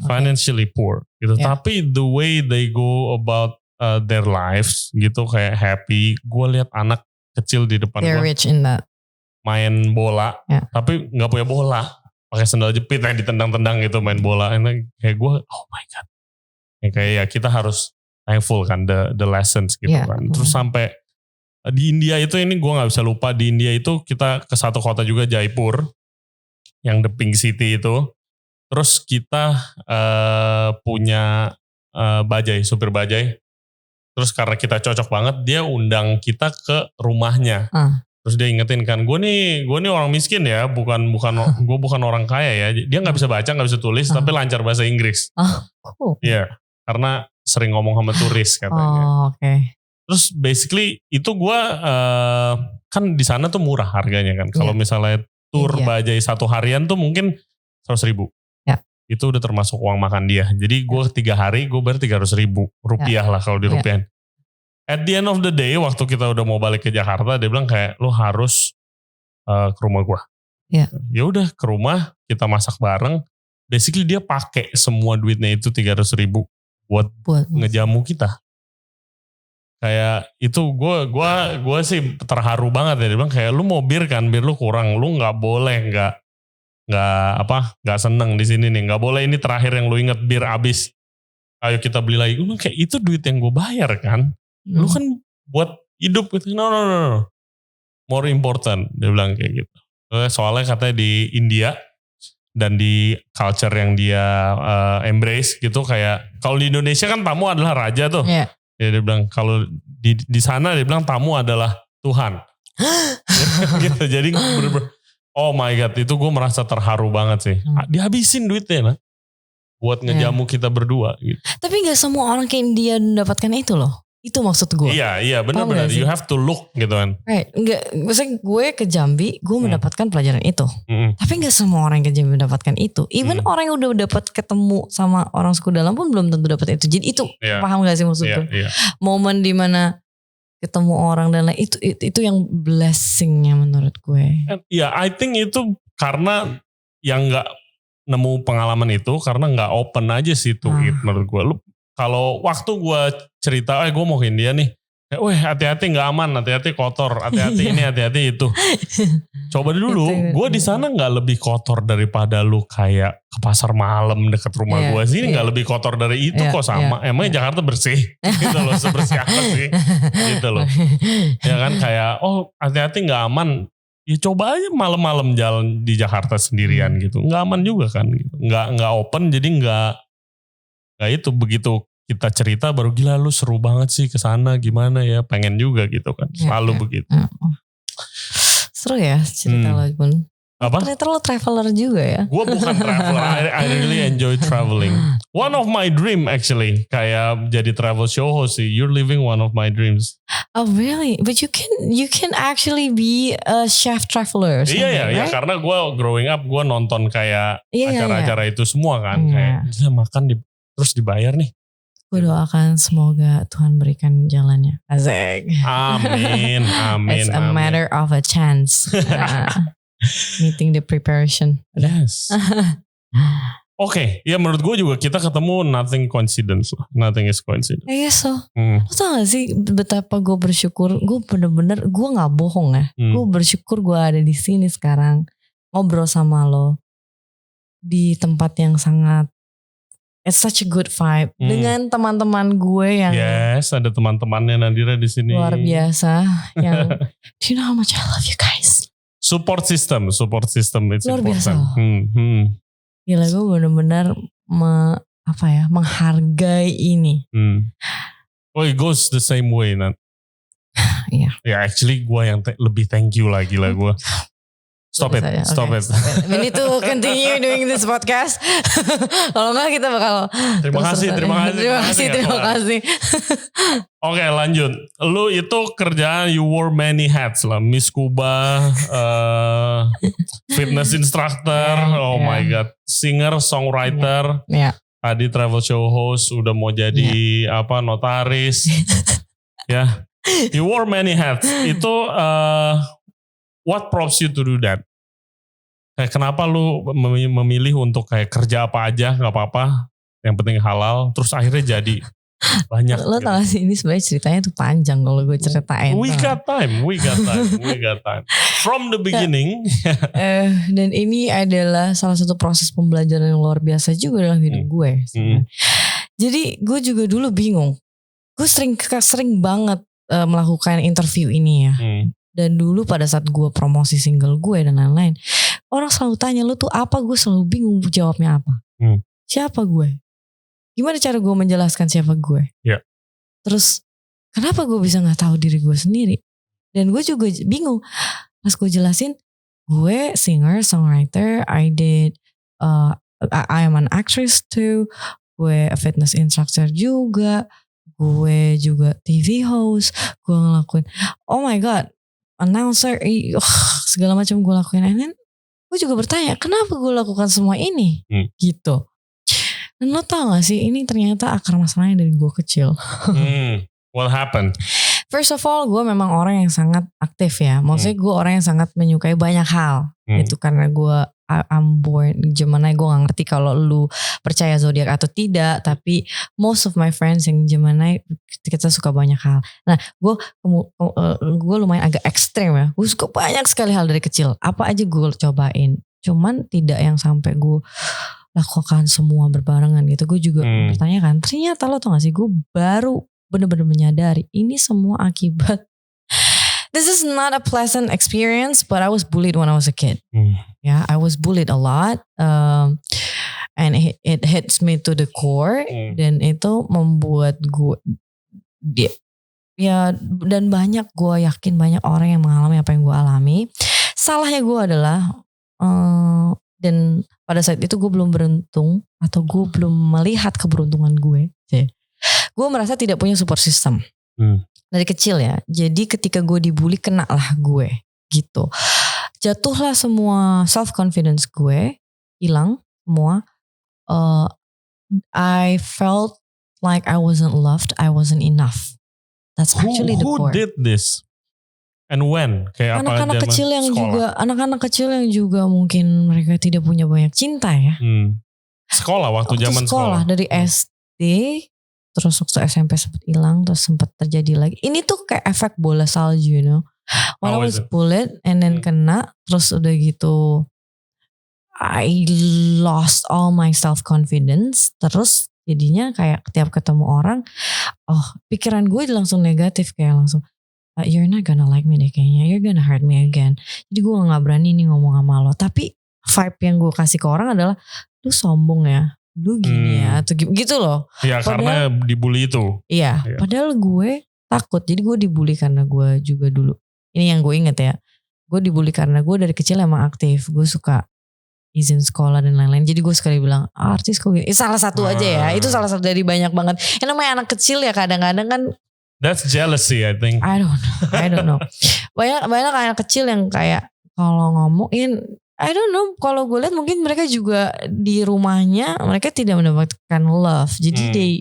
Financially poor gitu. Tapi the way they go about their lives gitu, kayak happy. Gue lihat anak kecil di depan They're gue rich in that. main bola, tapi nggak punya bola, pakai sendal jepit yang ditendang-tendang gitu main bola. And kayak gue, oh my god, kayak ya kita harus thankful kan the lessons gitu kan. Terus sampai di India itu, ini gue nggak bisa lupa, di India itu kita ke satu kota juga, Jaipur, yang the Pink City itu. Terus kita punya bajai, supir bajai. Terus karena kita cocok banget, dia undang kita ke rumahnya. Terus dia ingetin kan, gue nih orang miskin ya, gue bukan orang kaya ya. Dia nggak bisa baca, nggak bisa tulis, tapi lancar bahasa Inggris. Iya, karena sering ngomong sama turis katanya. Okay. Terus basically itu gue kan di sana tuh murah harganya kan. Kalau misalnya tur bajai 1 harian tuh mungkin 100.000. Itu udah termasuk uang makan dia. Jadi gue 3 hari gue bayar 300.000 rupiah lah kalau di rupiah. At the end of the day, waktu kita udah mau balik ke Jakarta, dia bilang kayak lo harus ke rumah gue. Ya udah ke rumah, kita masak bareng. Basically dia pakai semua duitnya itu 300.000 buat ngejamu kita. Kayak itu gue sih terharu banget ya. Dia bilang kayak lu mau bir kan, bir lu kurang, lu nggak boleh nggak seneng di sini nih, nggak boleh ini terakhir yang lu inget bir abis, ayo kita beli lagi. Gue kayak itu duit yang gue bayar kan, lu kan buat hidup gitu. No, more important, dia bilang kayak gitu. Soalnya katanya di India dan di culture yang dia embrace gitu, kayak kalau di Indonesia kan tamu adalah raja tuh. Ya dia bilang kalau di sana dia bilang tamu adalah Tuhan. Gitu. Jadi bener-bener, oh my god, itu gue merasa terharu banget sih. Dihabisin duitnya lah buat ngejamu kita berdua gitu. Tapi gak semua orang ke India mendapatkan itu loh. Itu maksud gue. Iya benar-benar. You have to look gitu kan. Right. Maksudnya gue ke Jambi, gue mendapatkan pelajaran itu. Tapi gak semua orang yang ke Jambi mendapatkan itu. Even orang yang udah dapat ketemu sama orang suku dalam pun belum tentu dapat itu. Jadi itu paham gak sih maksud gue? Momen dimana ketemu orang dan lain itu yang blessingnya menurut gue. Iya, I think itu karena yang nggak nemu pengalaman itu karena nggak open aja sih tuh menurut gue. Lu kalau waktu gue cerita, gue mau ke India nih, hati-hati nggak aman, hati-hati kotor, hati-hati ini, hati-hati itu. Coba dulu, gue di sana nggak lebih kotor daripada lu kayak ke pasar malam dekat rumah gue sini, nggak lebih kotor dari itu kok sama. Emangnya Jakarta bersih, gitu loh, sebersih apa sih, gitu loh. Ya kan kayak, hati-hati nggak aman. Ya coba aja malam-malam jalan di Jakarta sendirian gitu, nggak aman juga kan, gitu. Nggak open, jadi nggak itu begitu. Kita cerita baru gila lu seru banget sih kesana gimana ya, pengen juga gitu kan, selalu begitu. Seru ya cerita lo pun. Apa? Ternyata lo traveler juga ya. Gue bukan traveler, I really enjoy traveling. One of my dream actually, kayak jadi travel show host sih. You're living one of my dreams. Oh really? But you can actually be a chef traveler. Iya, right? Karena gue growing up gue nonton kayak acara-acara itu semua kan, kayak bisa makan terus dibayar nih. Gue doakan semoga Tuhan berikan jalannya. Asik. Amin. It's a matter of a chance. Meeting the preparation. Yes. Oke, ya menurut gue juga kita ketemu nothing coincidence lah. Nothing is coincidence. I guess so. Lo tau gak sih betapa gue bersyukur. Gue bener-bener, gue gak bohong ya. Gue bersyukur gue ada di sini sekarang. Ngobrol sama lo. Di tempat yang sangat, it's such a good vibe. Dengan teman-teman gue yang. Yes, ada teman-temannya Nadira di sini. Luar biasa. Yang, do you know how much I love you guys? Support system it's luar important. Biasa. Gila, gue benar-benar menghargai ini. Oh, it goes the same way, Nat. Iya. Ya, actually gue yang lebih thank you lagi lah gue. Stop it. We need to continue doing this podcast. Kalau enggak kita bakal. Terima kasih. Oke, lanjut. Lu itu kerjaan you wore many hats lah. Miss Kuba, fitness instructor, my god, singer, songwriter. Tadi travel show host, udah mau jadi notaris. Ya. You wore many hats. Itu what prompts you to do that? Kayak kenapa lu memilih untuk kayak kerja apa aja, gak apa-apa, yang penting halal, terus akhirnya jadi Banyak. Lo tau gak sih ini sebenarnya ceritanya tuh panjang kalau gue ceritain. We got time. From the beginning. Dan ini adalah salah satu proses pembelajaran yang luar biasa juga dalam hidup gue. Jadi gue juga dulu bingung. Gue sering banget melakukan interview ini ya. Dan dulu pada saat gue promosi single gue dan lain-lain, orang selalu tanya lu tuh apa, gue selalu bingung jawabnya apa. Siapa gue? Gimana cara gue menjelaskan siapa gue? Yeah. Terus kenapa gue bisa gak tahu diri gue sendiri? Dan gue juga bingung pas gue jelasin, gue singer, songwriter, I am an actress too, gue fitness instructor juga, gue juga TV host, gue ngelakuin, oh my god, announcer, segala macam gue lakuin. And then gue juga bertanya, kenapa gue lakukan semua ini? Gitu. Dan lo tau gak sih, ini ternyata akar masalahnya dari gue kecil. What happened? First of all, gue memang orang yang sangat aktif ya. Maksudnya gue orang yang sangat menyukai banyak hal. Itu karena I'm born Gemini. Gue gak ngerti kalau lu percaya zodiak atau tidak. Tapi most of my friends yang Gemini, kita suka banyak hal. Nah, gue lumayan agak ekstrem ya. Gue suka banyak sekali hal dari kecil. Apa aja gue cobain. Cuman tidak yang sampai gue lakukan semua berbarengan gitu. Gue juga bertanyakan, ternyata lo tau gak sih, gue baru bener-bener menyadari ini semua akibat, this is not a pleasant experience, but I was bullied when I was a kid. Yeah, I was bullied a lot, and it hits me to the core, dan itu membuat gue dan gue yakin banyak orang yang mengalami apa yang gue alami. Salahnya gue adalah dan pada saat itu gue belum beruntung, atau gue belum melihat keberuntungan gue. Gue merasa tidak punya support system dari kecil ya. Jadi ketika gue dibully, kena lah gue gitu. Jatuhlah semua self confidence gue, hilang semua. I felt like I wasn't loved, I wasn't enough. That's actually the core. Who did this? And when? Kayak anak-anak apa kecil yang sekolah? juga anak-anak kecil yang juga mungkin mereka tidak punya banyak cinta ya. Sekolah waktu zaman sekolah dari SD, terus waktu SMP sempat hilang, terus sempat terjadi lagi. Ini tuh kayak efek bola salju, you know. When I was bullied and then kena, terus udah gitu I lost all my self confidence. Terus jadinya kayak tiap ketemu orang, pikiran gue langsung negatif, kayak langsung you're not gonna like me deh kayaknya, you're gonna hurt me again. Jadi gue gak berani nih ngomong sama lo. Tapi vibe yang gue kasih ke orang adalah, lu sombong ya, lu gini ya, atau gitu loh. Iya, karena dibully itu. Iya, padahal gue takut. Jadi gue dibully karena gue juga dulu, ini yang gue inget ya, gue dibully karena gue dari kecil emang aktif. Gue suka izin sekolah dan lain-lain. Jadi gue sekali bilang, artis kok gini. Salah satu aja ya, itu salah satu dari banyak banget. Yang namanya anak kecil ya, kadang-kadang kan that's jealousy, I think. I don't know. Banyak anak kecil yang kayak kalau ngomongin, I don't know. Kalau gue lihat mungkin mereka juga di rumahnya mereka tidak mendapatkan love. Jadi they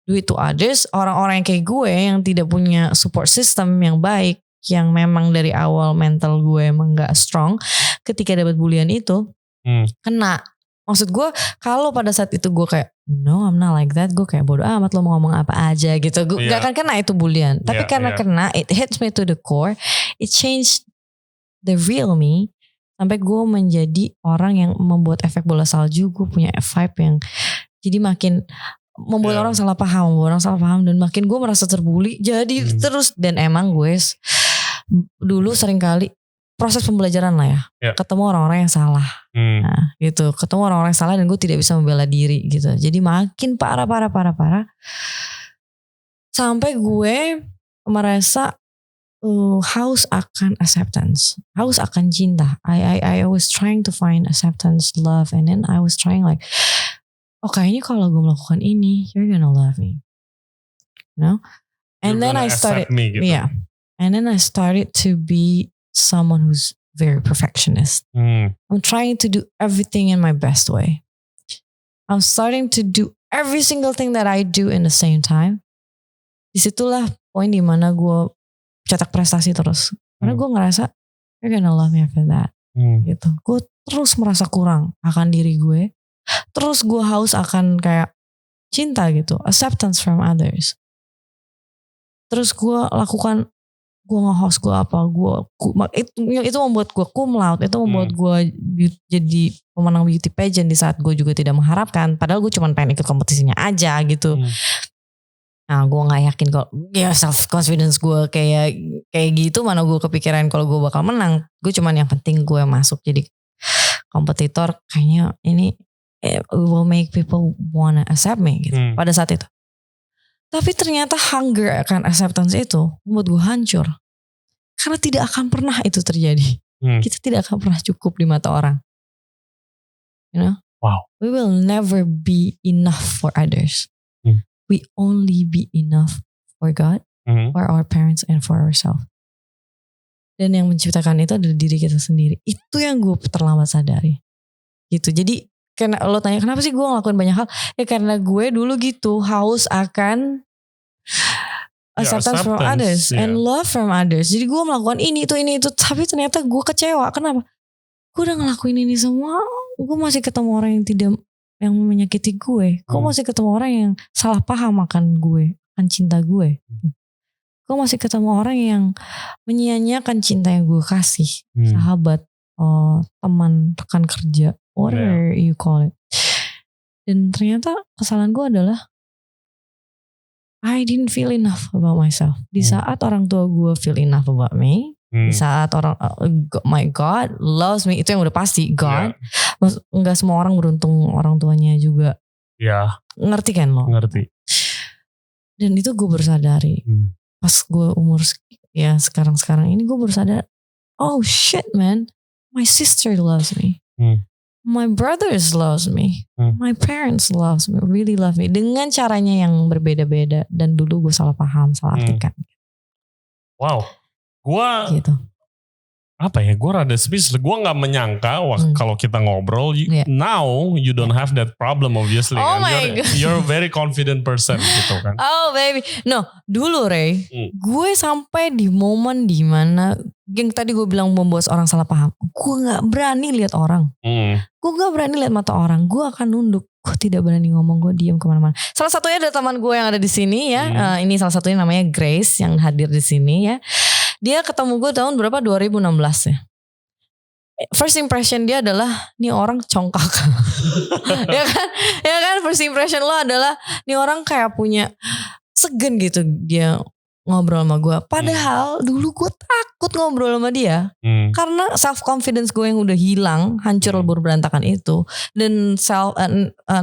do it to others. Orang-orang yang kayak gue yang tidak punya support system yang baik, yang memang dari awal mental gue emang gak strong, ketika dapat bulian itu kena. Maksud gue kalau pada saat itu gue kayak no I'm not like that, gue kayak bodo amat lo mau ngomong apa aja gitu, gue gak akan kena itu bulian. Tapi karena kena, it hits me to the core, it changed the real me, sampai gue menjadi orang yang membuat efek bola salju. Gue punya vibe yang jadi makin membuat orang salah paham, dan makin gue merasa terbully. Jadi terus, dan emang gue dulu sering kali proses pembelajaran lah ya. Ketemu orang-orang yang salah. Nah gitu. Ketemu orang-orang yang salah dan gue tidak bisa membela diri gitu. Jadi makin parah. Sampai gue merasa haus akan acceptance. Haus akan cinta. I was trying to find acceptance, love. And then I was trying like, kayaknya kalau gue melakukan ini, you're gonna love me. You know? And then I started, gitu. And then I started to be someone who's very perfectionist. I'm trying to do everything in my best way. I'm starting to do every single thing that I do in the same time. Disitulah poin dimana gue cetak prestasi terus. Karena gue ngerasa you're gonna love me after that. Gitu. Gue terus merasa kurang akan diri gue. Terus gue haus akan kayak cinta gitu, acceptance from others. Terus gue lakukan, gue nge-host, gue apa, itu membuat gue cum laude, itu membuat gue jadi pemenang beauty pageant di saat gue juga tidak mengharapkan, padahal gue cuma pengen ikut kompetisinya aja gitu. Nah gue gak yakin kalau ya self confidence gue kayak gitu, mana gue kepikiran kalau gue bakal menang. Gue cuman yang penting gue masuk jadi kompetitor, kayaknya ini will make people wanna accept me gitu pada saat itu. Tapi ternyata hunger akan acceptance itu membuat gue hancur. Karena tidak akan pernah itu terjadi. Kita tidak akan pernah cukup di mata orang. You know? Wow. We will never be enough for others. We only be enough for God, for our parents, and for ourselves. Dan yang menciptakan itu adalah diri kita sendiri. Itu yang gue terlambat sadari. Gitu. Jadi karena lo tanya kenapa sih gue ngelakuin banyak hal? Ya karena gue dulu gitu haus akan acceptance from others and love from others. Jadi gue melakukan ini itu. Tapi ternyata gue kecewa. Kenapa? Gue udah ngelakuin ini semua. Gue masih ketemu orang yang menyakiti gue. Gue masih ketemu orang yang salah paham akan gue, akan cinta gue. Gue masih ketemu orang yang menyia-nyiakan cinta yang gue kasih. Sahabat, teman, rekan kerja, whatever you call it. Dan ternyata kesalahan gue adalah I didn't feel enough about myself. Di saat orang tua gue feel enough about me, di saat orang my God loves me, itu yang udah pasti God. Nggak semua orang beruntung orang tuanya juga. Ngerti kan lo? Ngerti. Dan itu gue baru sadari. Pas gue umur ya sekarang ini gue baru sadar, oh shit man, my sister loves me. My brothers loves me. My parents loves me, really love me. Dengan caranya yang berbeda-beda. Dan dulu gue salah paham, salah artikan. Wow. Gue gitu. Apa ya, gue rada speechless. Gue gak menyangka kalau kita ngobrol, now you don't have that problem obviously. Oh kan? my God. You're a very confident person gitu kan. Oh baby. No, dulu Ray, gue sampai di momen dimana yang tadi gue bilang membuat orang salah paham. Gue gak berani lihat orang. Gue gak berani lihat mata orang. Gue akan nunduk. Gue tidak berani ngomong. Gue diam kemana-mana. Salah satunya ada teman gue yang ada di sini ya. Ini salah satunya namanya Grace yang hadir di sini ya. Dia ketemu gue tahun berapa? 2016 ya. First impression dia adalah nih orang congkak. Ya kan first impression lo adalah nih orang kayak punya segen gitu dia ngobrol sama gue. Padahal dulu gue takut ngobrol sama dia. Karena self confidence gue yang udah hilang, hancur lebur berantakan itu. Dan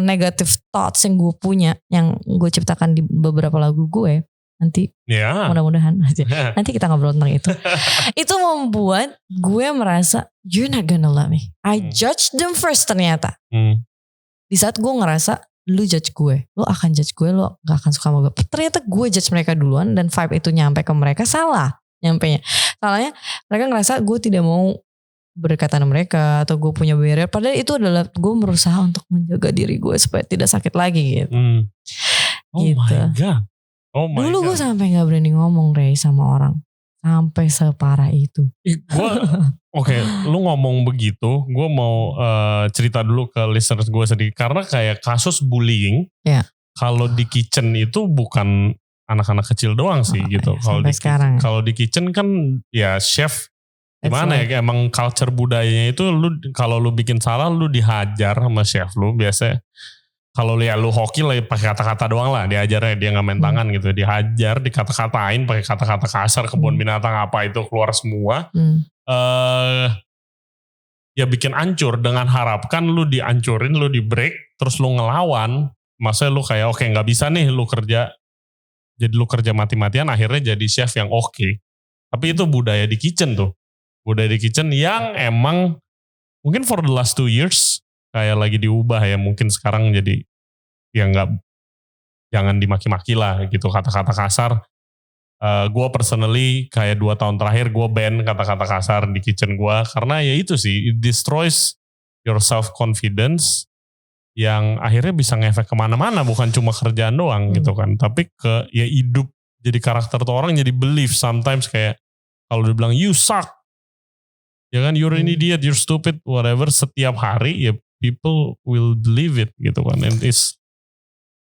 negative thoughts yang gue punya, yang gue ciptakan di beberapa lagu gue. Nanti mudah-mudahan aja. Nanti kita ngobrol tentang itu. Itu membuat gue merasa you're not gonna love me. I judge them first ternyata. Di saat gue ngerasa lu judge gue, lu akan judge gue, lu gak akan suka sama gue. Ternyata gue judge mereka duluan dan vibe itu nyampe ke mereka salah. Nyampenya. Salahnya mereka ngerasa gue tidak mau berdekatan sama mereka atau gue punya barrier. Padahal itu adalah gue berusaha untuk menjaga diri gue supaya tidak sakit lagi gitu. Oh gitu. My God. Dulu gue sampai gak berani ngomong Ray sama orang. Sampai separah itu. Oke, lu ngomong begitu, gue mau cerita dulu ke listeners gue sedikit. Karena kayak kasus bullying, kalau di kitchen itu bukan anak-anak kecil doang sih gitu. Kalau di kitchen kan ya chef gimana ya, emang culture budayanya itu lu kalau lu bikin salah lu dihajar sama chef lu biasanya. Kalau lu hoki lah pakai kata-kata doang lah diajarnya, dia nggak main tangan gitu, dihajar, dikata-katain pakai kata-kata kasar, kebun binatang apa itu keluar semua, ya bikin hancur dengan harapkan lu dihancurin, lu di break, terus lu ngelawan, maksudnya lu kayak oke nggak bisa nih lu kerja, jadi lu kerja mati-matian akhirnya jadi chef yang oke. Tapi itu budaya di kitchen tuh, budaya di kitchen yang emang mungkin for the last 2 years kayak lagi diubah ya, mungkin sekarang jadi ya nggak, jangan dimaki-maki lah gitu kata-kata kasar. Gue personally kayak 2 tahun terakhir gue ban kata-kata kasar di kitchen gue karena ya itu sih, it destroys your self confidence yang akhirnya bisa ngefek kemana-mana, bukan cuma kerjaan doang gitu kan, tapi ke ya hidup, jadi karakter tuh orang jadi belief sometimes kayak kalau dia bilang you suck, ya kan, you're an idiot, you're stupid, whatever, setiap hari ya people will believe it gitu kan, and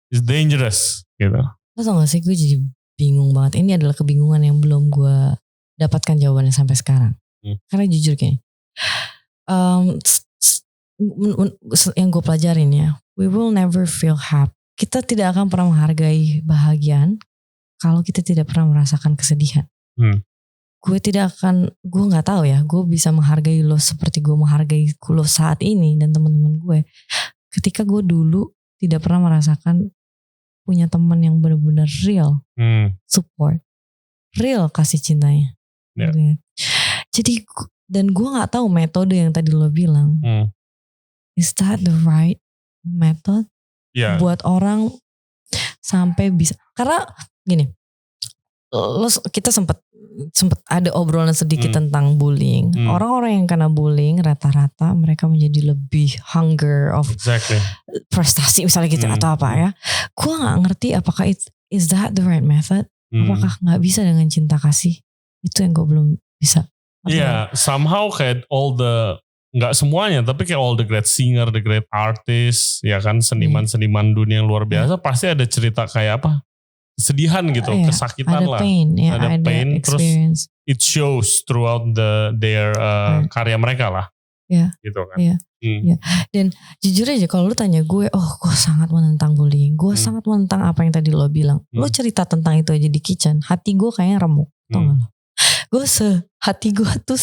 It's dangerous gitu. Lo tau gak sih, gue jadi bingung banget. Ini adalah kebingungan yang belum gue dapatkan jawabannya sampai sekarang. Karena jujur gini, yang gue pelajarin ya, we will never feel happy. Kita tidak akan pernah menghargai bahagian kalau kita tidak pernah merasakan kesedihan. Gue gak tahu ya, gue bisa menghargai lo seperti gue menghargai lo saat ini dan teman-teman gue. Ketika gue dulu tidak pernah merasakan punya teman yang benar-benar real support, real kasih cintanya. Yeah. Jadi dan gue nggak tahu metode yang tadi lo bilang, is that the right method buat orang sampai bisa? Karena gini, kita sempat ada obrolan sedikit tentang bullying. Orang-orang yang kena bullying rata-rata mereka menjadi lebih hunger of prestasi misalnya gitu atau apa ya. Gue nggak ngerti apakah is that the right method? Apakah nggak bisa dengan cinta kasih? Itu yang gue belum bisa. Iya, somehow kayak nggak semuanya, tapi kayak all the great singer, the great artist, ya kan, seniman-seniman dunia yang luar biasa pasti ada cerita kayak apa? Kesedihan gitu, kesakitan ada lah. Pain, ada pain, experience. Terus it shows throughout their karya mereka lah. Gitu kan. Dan jujur aja kalau lu tanya gue, gue sangat menentang bullying. Gue sangat menentang apa yang tadi lo bilang. Lo cerita tentang itu aja di kitchen, hati gue kayaknya remuk. Tau gak lo? Hati gue tuh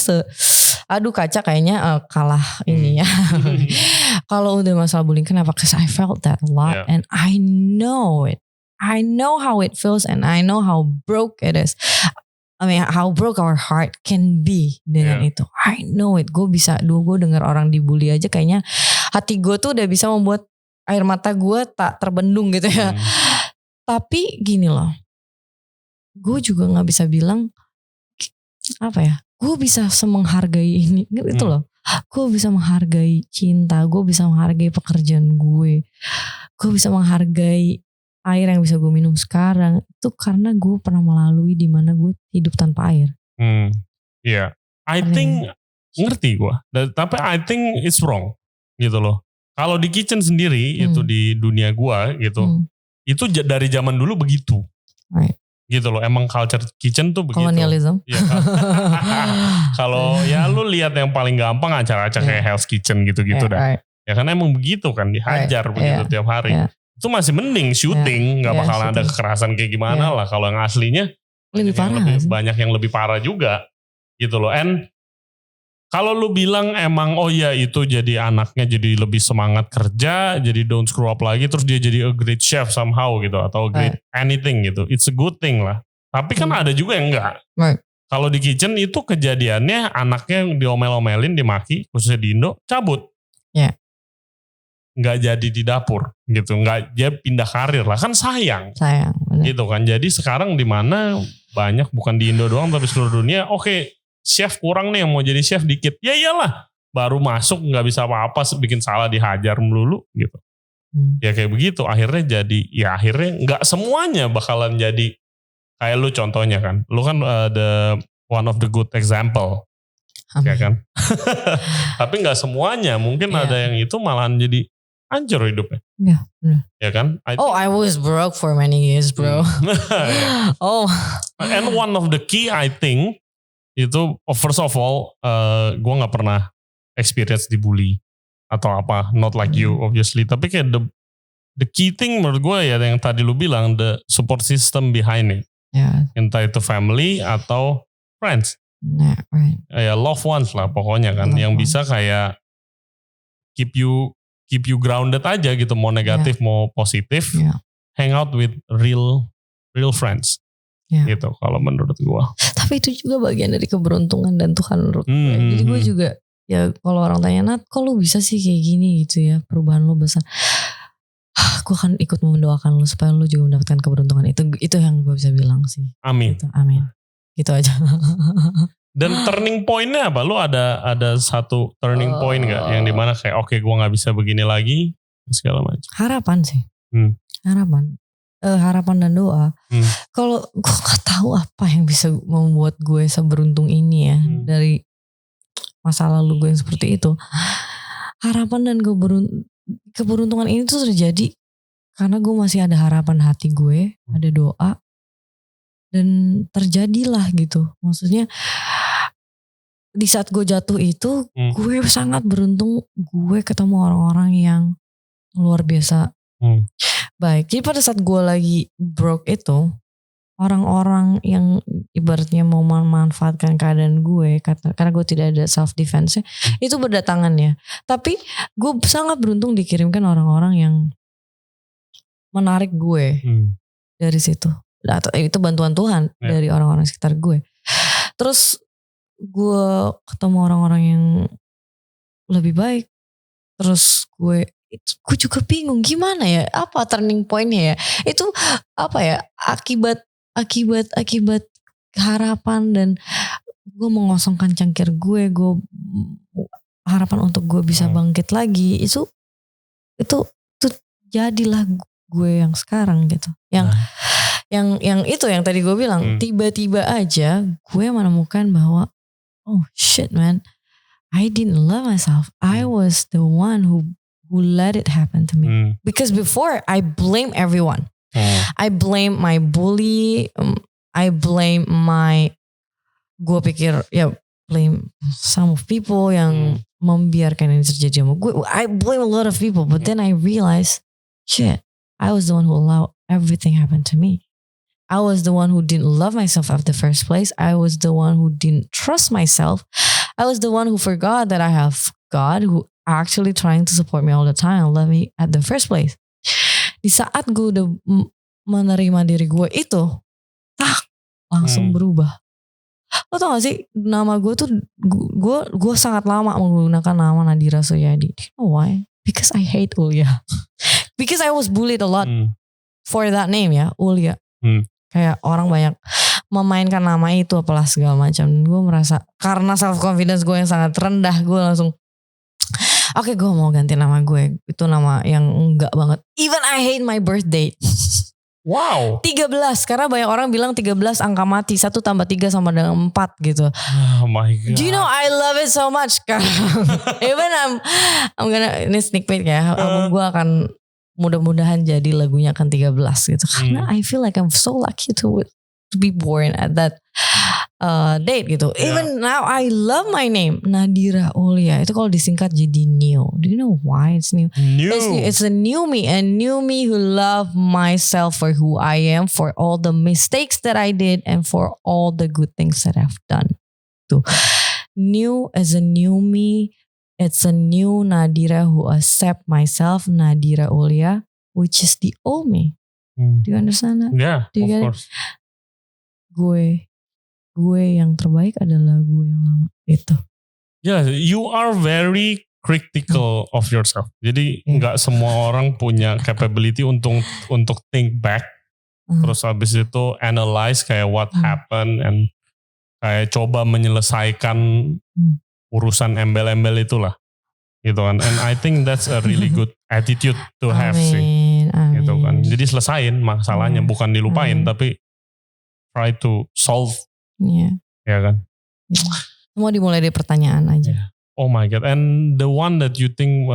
aduh kaca kayaknya kalah ini ya. Kalau udah masalah bullying, kenapa? Because I felt that a lot and I know it. I know how it feels and I know how broke it is. I mean how broke our heart can be dengan itu. I know it. Gue denger orang dibully aja kayaknya hati gue tuh udah bisa membuat air mata gue tak terbendung gitu ya. Tapi gini loh, gue juga gak bisa bilang apa ya, gue bisa semenghargai ini gitu loh. Gue bisa menghargai cinta, gue bisa menghargai pekerjaan gue bisa menghargai air yang bisa gue minum sekarang. Itu karena gue pernah melalui di mana gue hidup tanpa air. I think ngerti gue, tapi I think it's wrong gitu loh. Kalau di kitchen sendiri itu di dunia gue gitu, itu dari zaman dulu begitu. Gitu loh, emang culture kitchen tuh begitu. Kolonialism. Kalau ya lu lihat yang paling gampang acara-acara kayak Hell's Kitchen gitu-gitu dah. Ya kan emang begitu kan, dihajar begitu tiap hari. Itu masih mending syuting, nggak bakalan ada kekerasan kayak gimana lah. Kalau yang aslinya lebih parah, banyak yang lebih parah juga gitu loh. And kalau lu bilang emang itu jadi anaknya jadi lebih semangat kerja, jadi don't screw up lagi, terus dia jadi a great chef somehow gitu, atau great anything gitu, it's a good thing lah. Tapi kan ada juga yang enggak. Kalau di kitchen itu kejadiannya anaknya diomel-omelin, dimaki, khususnya di Indo, cabut. Nggak jadi di dapur gitu, nggak, dia pindah karir lah, kan sayang bener. Gitu kan. Jadi sekarang di mana banyak, bukan di Indo doang tapi seluruh dunia, chef kurang nih yang mau jadi chef dikit, ya iyalah baru masuk nggak bisa apa-apa, bikin salah dihajar melulu gitu. Ya kayak begitu akhirnya akhirnya nggak semuanya bakalan jadi kayak lu contohnya kan, lu kan the one of the good example. Ya kan. Tapi nggak semuanya, mungkin ada yang itu malahan jadi hancur hidupnya. Ya kan? I was broke for many years, bro. And one of the key I think itu, first of all, gue nggak pernah experience dibully atau apa, not like you obviously. Tapi kayak the key thing menurut gue ya yang tadi lu bilang, the support system behind it. Entah itu family atau friends. Ya loved ones lah pokoknya kan, yang bisa kayak keep you grounded aja gitu, mau negatif mau positif, hang out with real friends. Gitu kalau menurut gue. Tapi itu juga bagian dari keberuntungan dan Tuhan menurut gue. Jadi gue juga ya kalau orang tanya, Nat kok lu bisa sih kayak gini gitu ya, perubahan lu besar. Gue akan ikut mendoakan lu supaya lu juga mendapatkan keberuntungan itu yang gue bisa bilang sih. Amin. Gitu, amin. Gitu aja. Dan turning pointnya apa? Lu ada satu turning point nggak yang dimana kayak gue nggak bisa begini lagi segala macam? Harapan sih. Harapan dan doa. Kalau gue nggak tahu apa yang bisa membuat gue seberuntung ini ya dari masa lalu gue yang seperti itu. Harapan dan keberuntungan ini tuh terjadi karena gue masih ada harapan hati gue, ada doa, dan terjadilah gitu. Maksudnya di saat gue jatuh itu, gue sangat beruntung gue ketemu orang-orang yang luar biasa baik. Jadi pada saat gue lagi broke itu, orang-orang yang ibaratnya mau memanfaatkan keadaan gue karena gue tidak ada self defense itu berdatangan ya. Tapi gue sangat beruntung dikirimkan orang-orang yang menarik gue dari situ. Atau itu bantuan Tuhan dari orang-orang sekitar gue. Terus gue ketemu orang-orang yang lebih baik. Terus gue juga bingung gimana ya, apa turning pointnya ya? Itu apa ya, akibat harapan dan gue mengosongkan cangkir gue harapan untuk gue bisa bangkit lagi, itu jadilah gue yang sekarang gitu. Yang itu yang tadi gue bilang, tiba-tiba aja gue menemukan bahwa oh shit man, I didn't love myself. I was the one who let it happen to me. Because before I blame everyone. I blame my bully. I blame gue pikir ya blame some of people yang membiarkan ini terjadi sama gue. I blame a lot of people, but then I realized, shit, I was the one who allowed everything happen to me. I was the one who didn't love myself at the first place. I was the one who didn't trust myself. I was the one who forgot that I have God who actually trying to support me all the time and love me at the first place. Di saat gue udah menerima diri gue itu, langsung berubah. Lo tau gak sih, nama gue tuh, gue sangat lama menggunakan nama Nadira Suyadi. Do you know why? Because I hate Ulya. Because I was bullied a lot for that name ya, Ulya. Kayak orang banyak memainkan nama itu apalah segala macam. Gue merasa karena self confidence gue yang sangat rendah, gue langsung oke, gue mau ganti nama gue. Itu nama yang enggak banget. Even I hate my birth date. Wow. 13, karena banyak orang bilang 13 angka mati. 1 tambah 3 sama dengan 4 gitu. Oh my God. Do you know I love it so much. Even I'm gonna, ini sneak peek ya. Album gue akan mudah-mudahan jadi lagunya akan 13 gitu. Karena I feel like I'm so lucky to be born at that date gitu. Even now I love my name, Nadira Ulya. Itu kalau disingkat jadi New. Do you know why it's new? It's a new me, a new me who love myself for who I am, for all the mistakes that I did, and for all the good things that I've done. Tuh. New as a new me. It's a new Nadira who accept myself, Nadira Ulya, which is the old me. Do you understand that? Yeah, of course. Gue yang terbaik adalah gue yang lama itu. Yeah, you are very critical of yourself. Jadi nggak semua orang punya capability untuk think back, terus habis itu analyze kayak what happened and kayak coba menyelesaikan urusan embel-embel itulah, gitu kan. And I think that's a really good attitude to have sih, gitu kan. Jadi selesain masalahnya, bukan dilupain, tapi try to solve. Ya kan. Semua dimulai dari pertanyaan aja. Oh my God. And the one that you think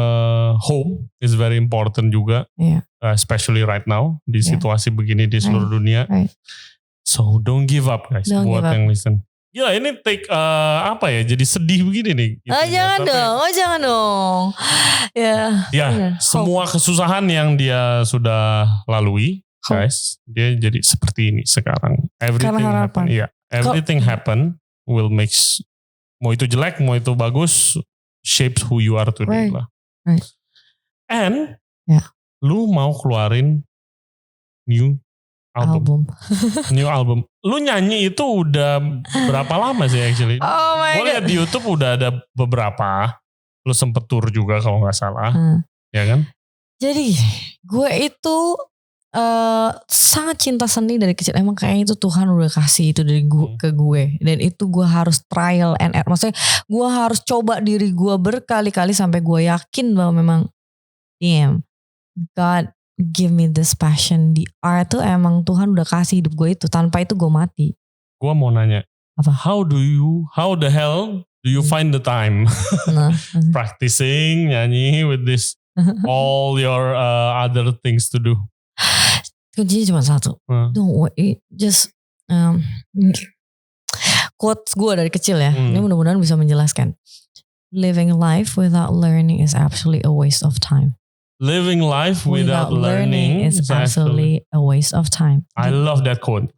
hope is very important juga, especially right now di situasi begini di seluruh dunia. So don't give up guys, buat yang listen. Ya ini take apa ya, jadi sedih begini nih. Gitu, jangan dong. Semua kesusahan yang dia sudah lalui, guys, dia jadi seperti ini sekarang. Everything happen. Everything happen will make, mau itu jelek, mau itu bagus, shapes who you are today lah. And lu mau keluarin new album. New album. Lu nyanyi itu udah berapa lama sih actually? Oh my God. Gue lihat di YouTube udah ada beberapa. Lu sempet tour juga kalau gak salah. Ya kan? Jadi gue itu sangat cinta seni dari kecil. Emang kayaknya itu Tuhan udah kasih itu dari gue ke gue. Dan itu gue harus trial and error. Maksudnya gue harus coba diri gue berkali-kali sampai gue yakin bahwa memang damn, God give me this passion. Di art tuh emang Tuhan udah kasih hidup gue itu. Tanpa itu gue mati. Gue mau nanya, apa? How the hell do you find the time practicing nyanyi with this all your other things to do? Kuncinya cuma satu. Don't wait, just quotes gue dari kecil ya. Ini mudah-mudahan bisa menjelaskan. Living life without learning is actually a waste of time. Living life without learning is absolutely a waste of time. I love that quote.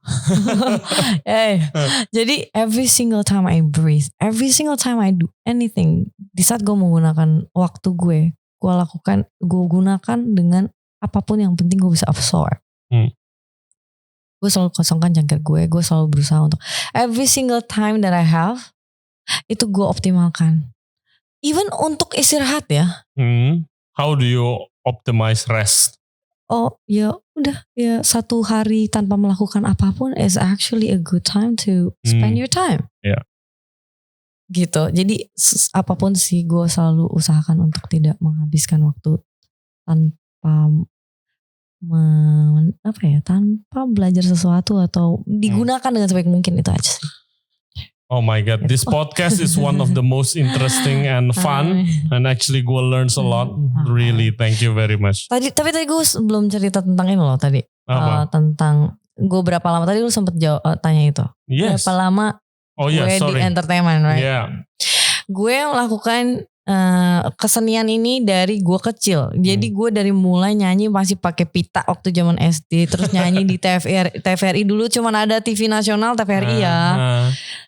Jadi every single time I breathe, every single time I do anything, di saat gue menggunakan waktu gue gunakan dengan apapun yang penting gue bisa absorb. Gue selalu kosongkan jangkar gue selalu berusaha untuk every single time that I have itu gue optimalkan. Even untuk istirahat ya. How do you optimize rest? Oh ya udah ya, 1 hari tanpa melakukan apapun is actually a good time to spend your time. Yeah. Gitu. Jadi apapun sih gue selalu usahakan untuk tidak menghabiskan waktu tanpa tanpa belajar sesuatu atau digunakan dengan sebaik mungkin, itu aja sih. Oh my God, this podcast is one of the most interesting and fun, and actually gue learns a lot. Really, thank you very much. Tapi tadi gue belum cerita tentang ini loh tadi. Tentang gue berapa lama tadi lu sempet tanya itu. Yes. Berapa lama gue di entertainment, right? Yeah. Gue melakukan kesenian ini dari gue kecil. Jadi gue dari mulai nyanyi masih pakai pita waktu zaman SD, terus nyanyi di TVRI dulu cuman ada TV nasional TVRI ya.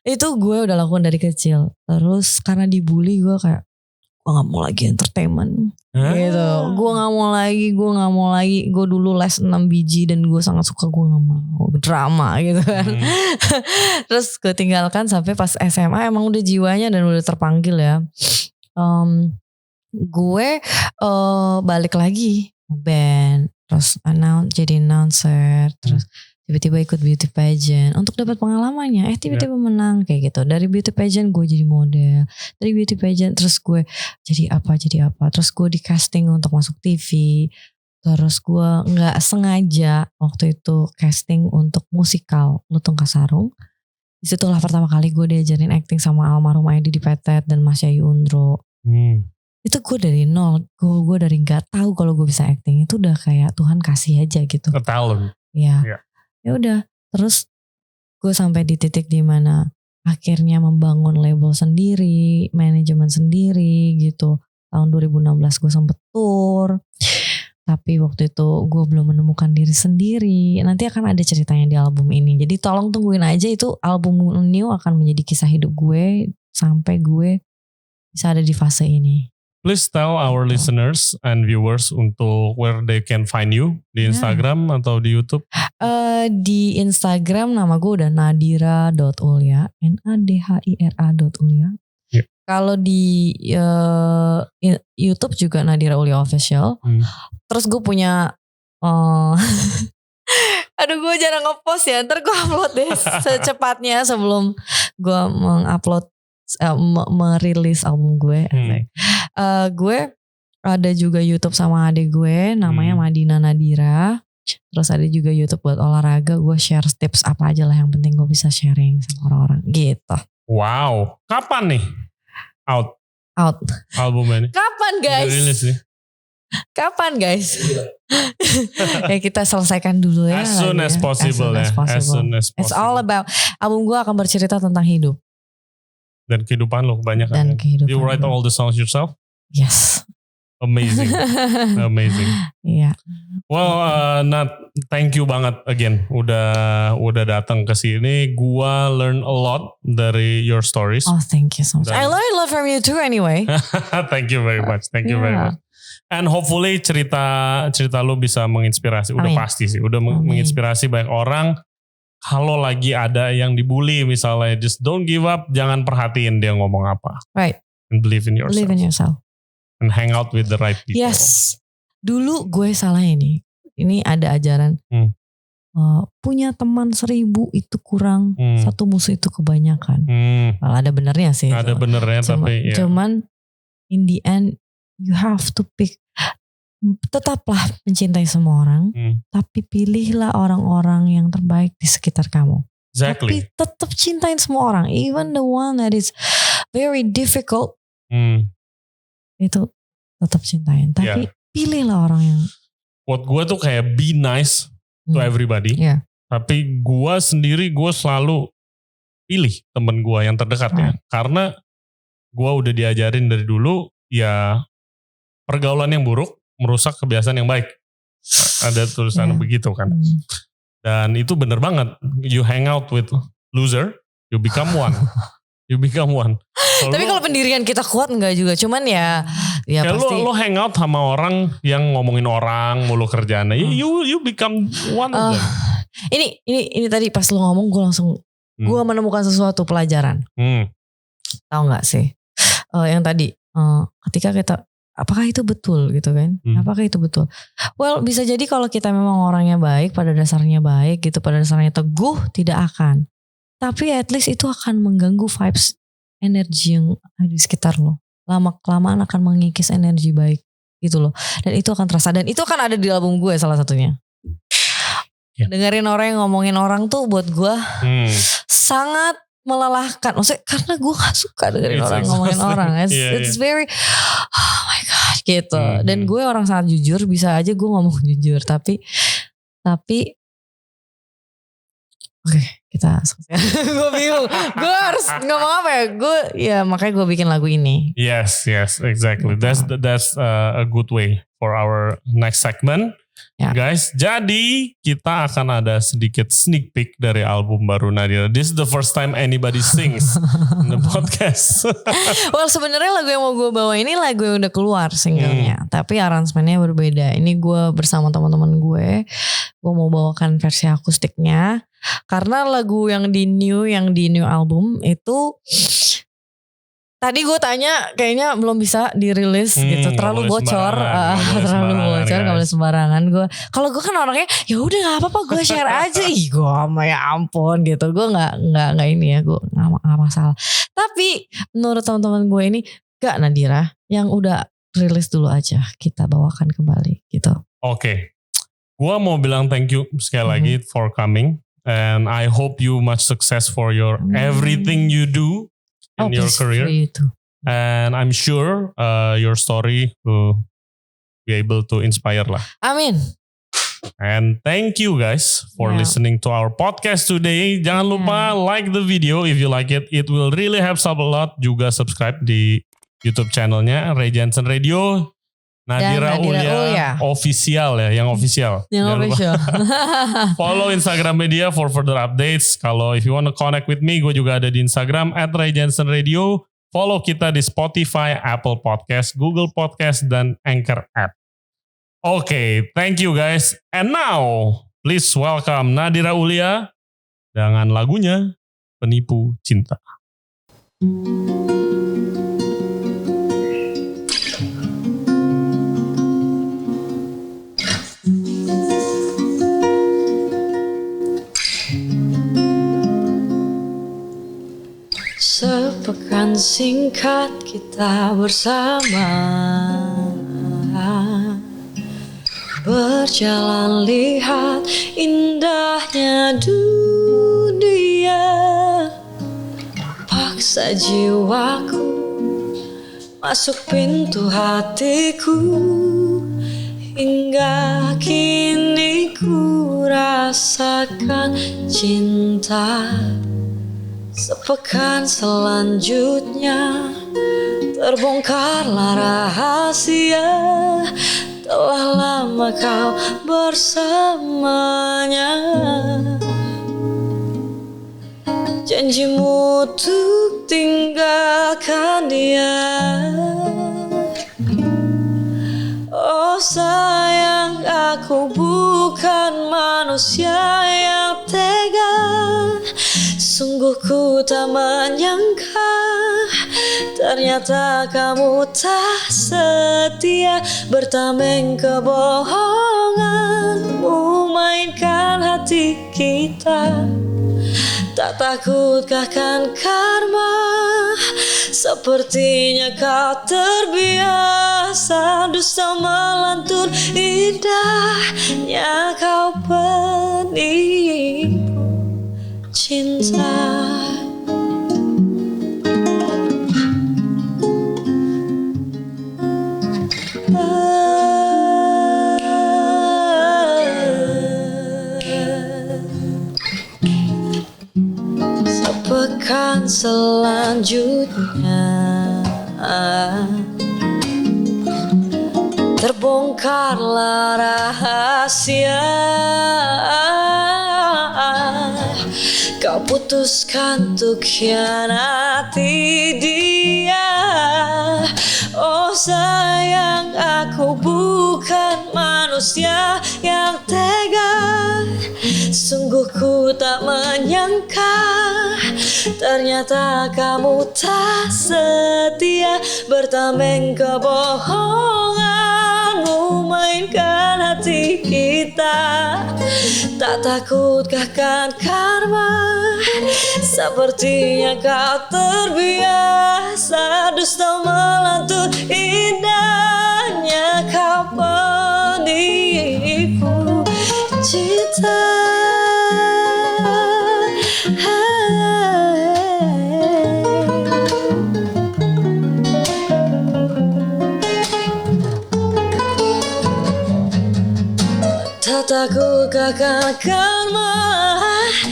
Itu gue udah lakukan dari kecil. Terus karena dibully gue kayak gue nggak mau lagi entertainment. Gitu. Gue nggak mau lagi. Gue dulu les 6 biji dan gue sangat suka, gue nggak mau drama gitu kan. Terus gue tinggalkan sampai pas SMA emang udah jiwanya dan udah terpanggil ya. Gue balik lagi band, terus jadi announcer, terus tiba-tiba ikut beauty pageant untuk dapat pengalamannya. Tiba-tiba menang kayak gitu. Dari beauty pageant gue jadi model, dari beauty pageant terus gue jadi apa, terus gue di casting untuk masuk TV, terus gue nggak sengaja waktu itu casting untuk musikal Lutung Kasarung. Disitulah pertama kali gue diajarin acting sama almarhum Edi di Petet dan Mas Yayu Undro. Itu gue dari nol, gue dari nggak tahu kalau gue bisa acting, itu udah kayak Tuhan kasih aja gitu. A talent. Ya udah. Terus gue sampai di titik dimana akhirnya membangun label sendiri, manajemen sendiri gitu. Tahun 2016 gue sempet tour. Tapi waktu itu gue belum menemukan diri sendiri. Nanti akan ada ceritanya di album ini. Jadi tolong tungguin aja, itu album New akan menjadi kisah hidup gue sampai gue bisa ada di fase ini. Please tell our listeners and viewers untuk where they can find you di Instagram atau di YouTube. Di Instagram nama gue udah nadhira.ulya, nadhira.ulya. Kalau di YouTube juga Nadhira Ulya Official. Terus gue punya aduh gue jarang ngepost ya, ntar gue upload deh secepatnya sebelum gue mengupload merilis album gue. Gue ada juga YouTube sama adik gue namanya Madina Nadhira. Terus ada juga YouTube buat olahraga, gue share tips apa aja lah yang penting gue bisa sharing sama orang-orang gitu. Wow, kapan nih out albumnya nih? Kapan guys? Rilis nih. Kapan guys? Ya kita selesaikan dulu ya. As soon as possible ya. As soon as possible. It's all about, album gue akan bercerita tentang hidup. Dan kehidupan lo kebanyakan. Dan kehidupan. You write all the songs yourself? Yes. Amazing. Amazing. Iya. Well, Nat, thank you banget again udah datang ke sini. Gua learn a lot dari your stories. Oh, thank you so much. I learned a lot from you too anyway. Thank you very much. Thank you very much. And hopefully cerita lu bisa menginspirasi. Udah pasti sih, udah menginspirasi banyak orang. Kalau lagi ada yang dibully misalnya, just don't give up, jangan perhatiin dia ngomong apa. Right. And believe in yourself. Believe in yourself. And hang out with the right people. Yes. Dulu gue salah ini. Ini ada ajaran. Punya teman 1000 itu kurang. Satu musuh itu kebanyakan. Well, ada benernya sih. Ada benernya tapi ya. Cuman in the end you have to pick. Tetaplah mencintai semua orang. Tapi pilihlah orang-orang yang terbaik di sekitar kamu. Exactly. Tapi tetap cintain semua orang. Even the one that is very difficult. Itu tetap cintain. Tapi pilihlah orang yang Quote gue tuh kayak be nice to everybody. Iya. Tapi gue sendiri gue selalu pilih temen gue yang terdekat ya. Karena gue udah diajarin dari dulu ya pergaulan yang buruk merusak kebiasaan yang baik. Ada tulisan begitu kan. Dan itu bener banget. You hang out with loser, you become one. You become one. Tapi kalau pendirian kita kuat enggak juga. Cuman ya pasti. Lo hang out sama orang yang ngomongin orang mulu kerjaannya. You become one of them. Ini tadi pas lo ngomong gue langsung gue menemukan sesuatu pelajaran. Tahu nggak sih? Yang tadi ketika kita apakah itu betul gitu kan? Apakah itu betul? Well, bisa jadi kalau kita memang orangnya baik, pada dasarnya baik gitu, pada dasarnya teguh, tidak akan. Tapi at least itu akan mengganggu vibes energi yang ada di sekitar lo. Lama-kelamaan akan mengikis energi baik gitu loh. Dan itu akan terasa. Dan itu akan ada di album gue salah satunya. Dengerin orang yang ngomongin orang tuh buat gue sangat melelahkan. Maksudnya karena gue gak suka dengerin orang ngomongin orang. It's very oh my god gitu. Dan gue orang sangat jujur. Bisa aja gue ngomong jujur. Tapi oke, kita selesai. Gue bingung. Gue harus ngomong apa ya? Makanya gue bikin lagu ini. Yes, exactly. That's a good way for our next segment. Guys, jadi kita akan ada sedikit sneak peek dari album baru Nadira. This is the first time anybody sings in the podcast. Well, sebenarnya lagu yang mau gue bawa ini lagu yang udah keluar singlenya, tapi aransemennya berbeda. Ini gue bersama teman-teman gue mau bawakan versi akustiknya. Karena lagu yang di new album itu tadi gue tanya kayaknya belum bisa dirilis gitu, terlalu bocor, nggak boleh sembarangan. Kalau gue kan orangnya ya udah nggak apa-apa gue share aja, gue ya ampun gitu, gue nggak ini ya, gue nggak masalah. Tapi menurut teman-teman gue ini gak Nadira, yang udah rilis dulu aja kita bawakan kembali gitu. Oke. Gue mau bilang thank you sekali lagi for coming. And I hope you much success for your everything you do in your career. And I'm sure your story will be able to inspire lah. Amin. And thank you guys for listening to our podcast today. Jangan lupa like the video if you like it. It will really help us a lot. Juga subscribe di YouTube channelnya Ray Jensen Radio. Nadira Ulya official ya, yang official. Follow Instagram media for further updates. Kalau if you want to connect with me, gue juga ada di Instagram @RayJensenRadio. Follow kita di Spotify, Apple Podcast, Google Podcast, dan Anchor app. Okay, thank you guys. And now, please welcome Nadira Ulya dengan lagunya Penipu Cinta. Sepekan singkat kita bersama, berjalan lihat indahnya dunia. Paksa jiwaku masuk pintu hatiku, hingga kini ku rasakan cinta. Sepekan selanjutnya terbongkarlah rahasia, telah lama kau bersamanya. Janjimu untuk tinggalkan dia. Oh sayang, aku bukan manusia yang tega. Sungguh ku tak menyangka, ternyata kamu tak setia. Bertameng kebohonganmu, mainkan hati kita. Tak takutkah kan karma? Sepertinya kau terbiasa dusta melantun, indahnya kau penipu cinta. akan selanjutnya. Terbongkarlah rahasia. Kau putuskan untuk khianati dia. Oh sayang, aku bukan manusia yang tega. Sungguh ku tak menyangka, ternyata kamu tak setia. Bertameng kebohonganmu mainkan hati kita. Tak takutkah kan karma? Sepertinya kau terbiasa dusta melantun. Indahnya kau penipu cinta. Tak takutkah kan karma?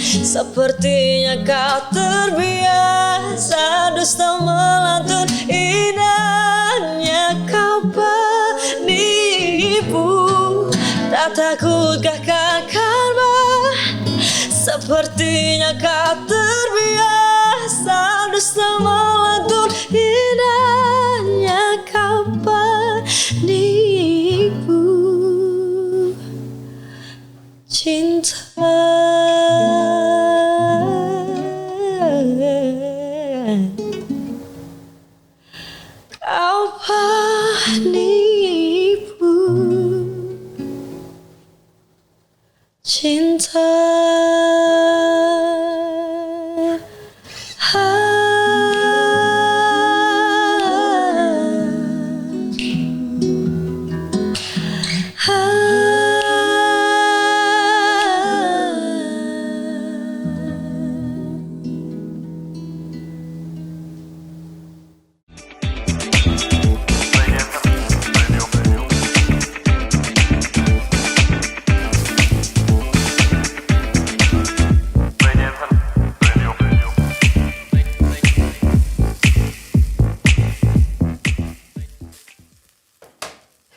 Sepertinya kau terbiasa dusta melantun. Indahnya kau penipu. Tak takutkah kan karma? Sepertinya kau terbiasa dusta melantun. Indahnya kau penipu cinta.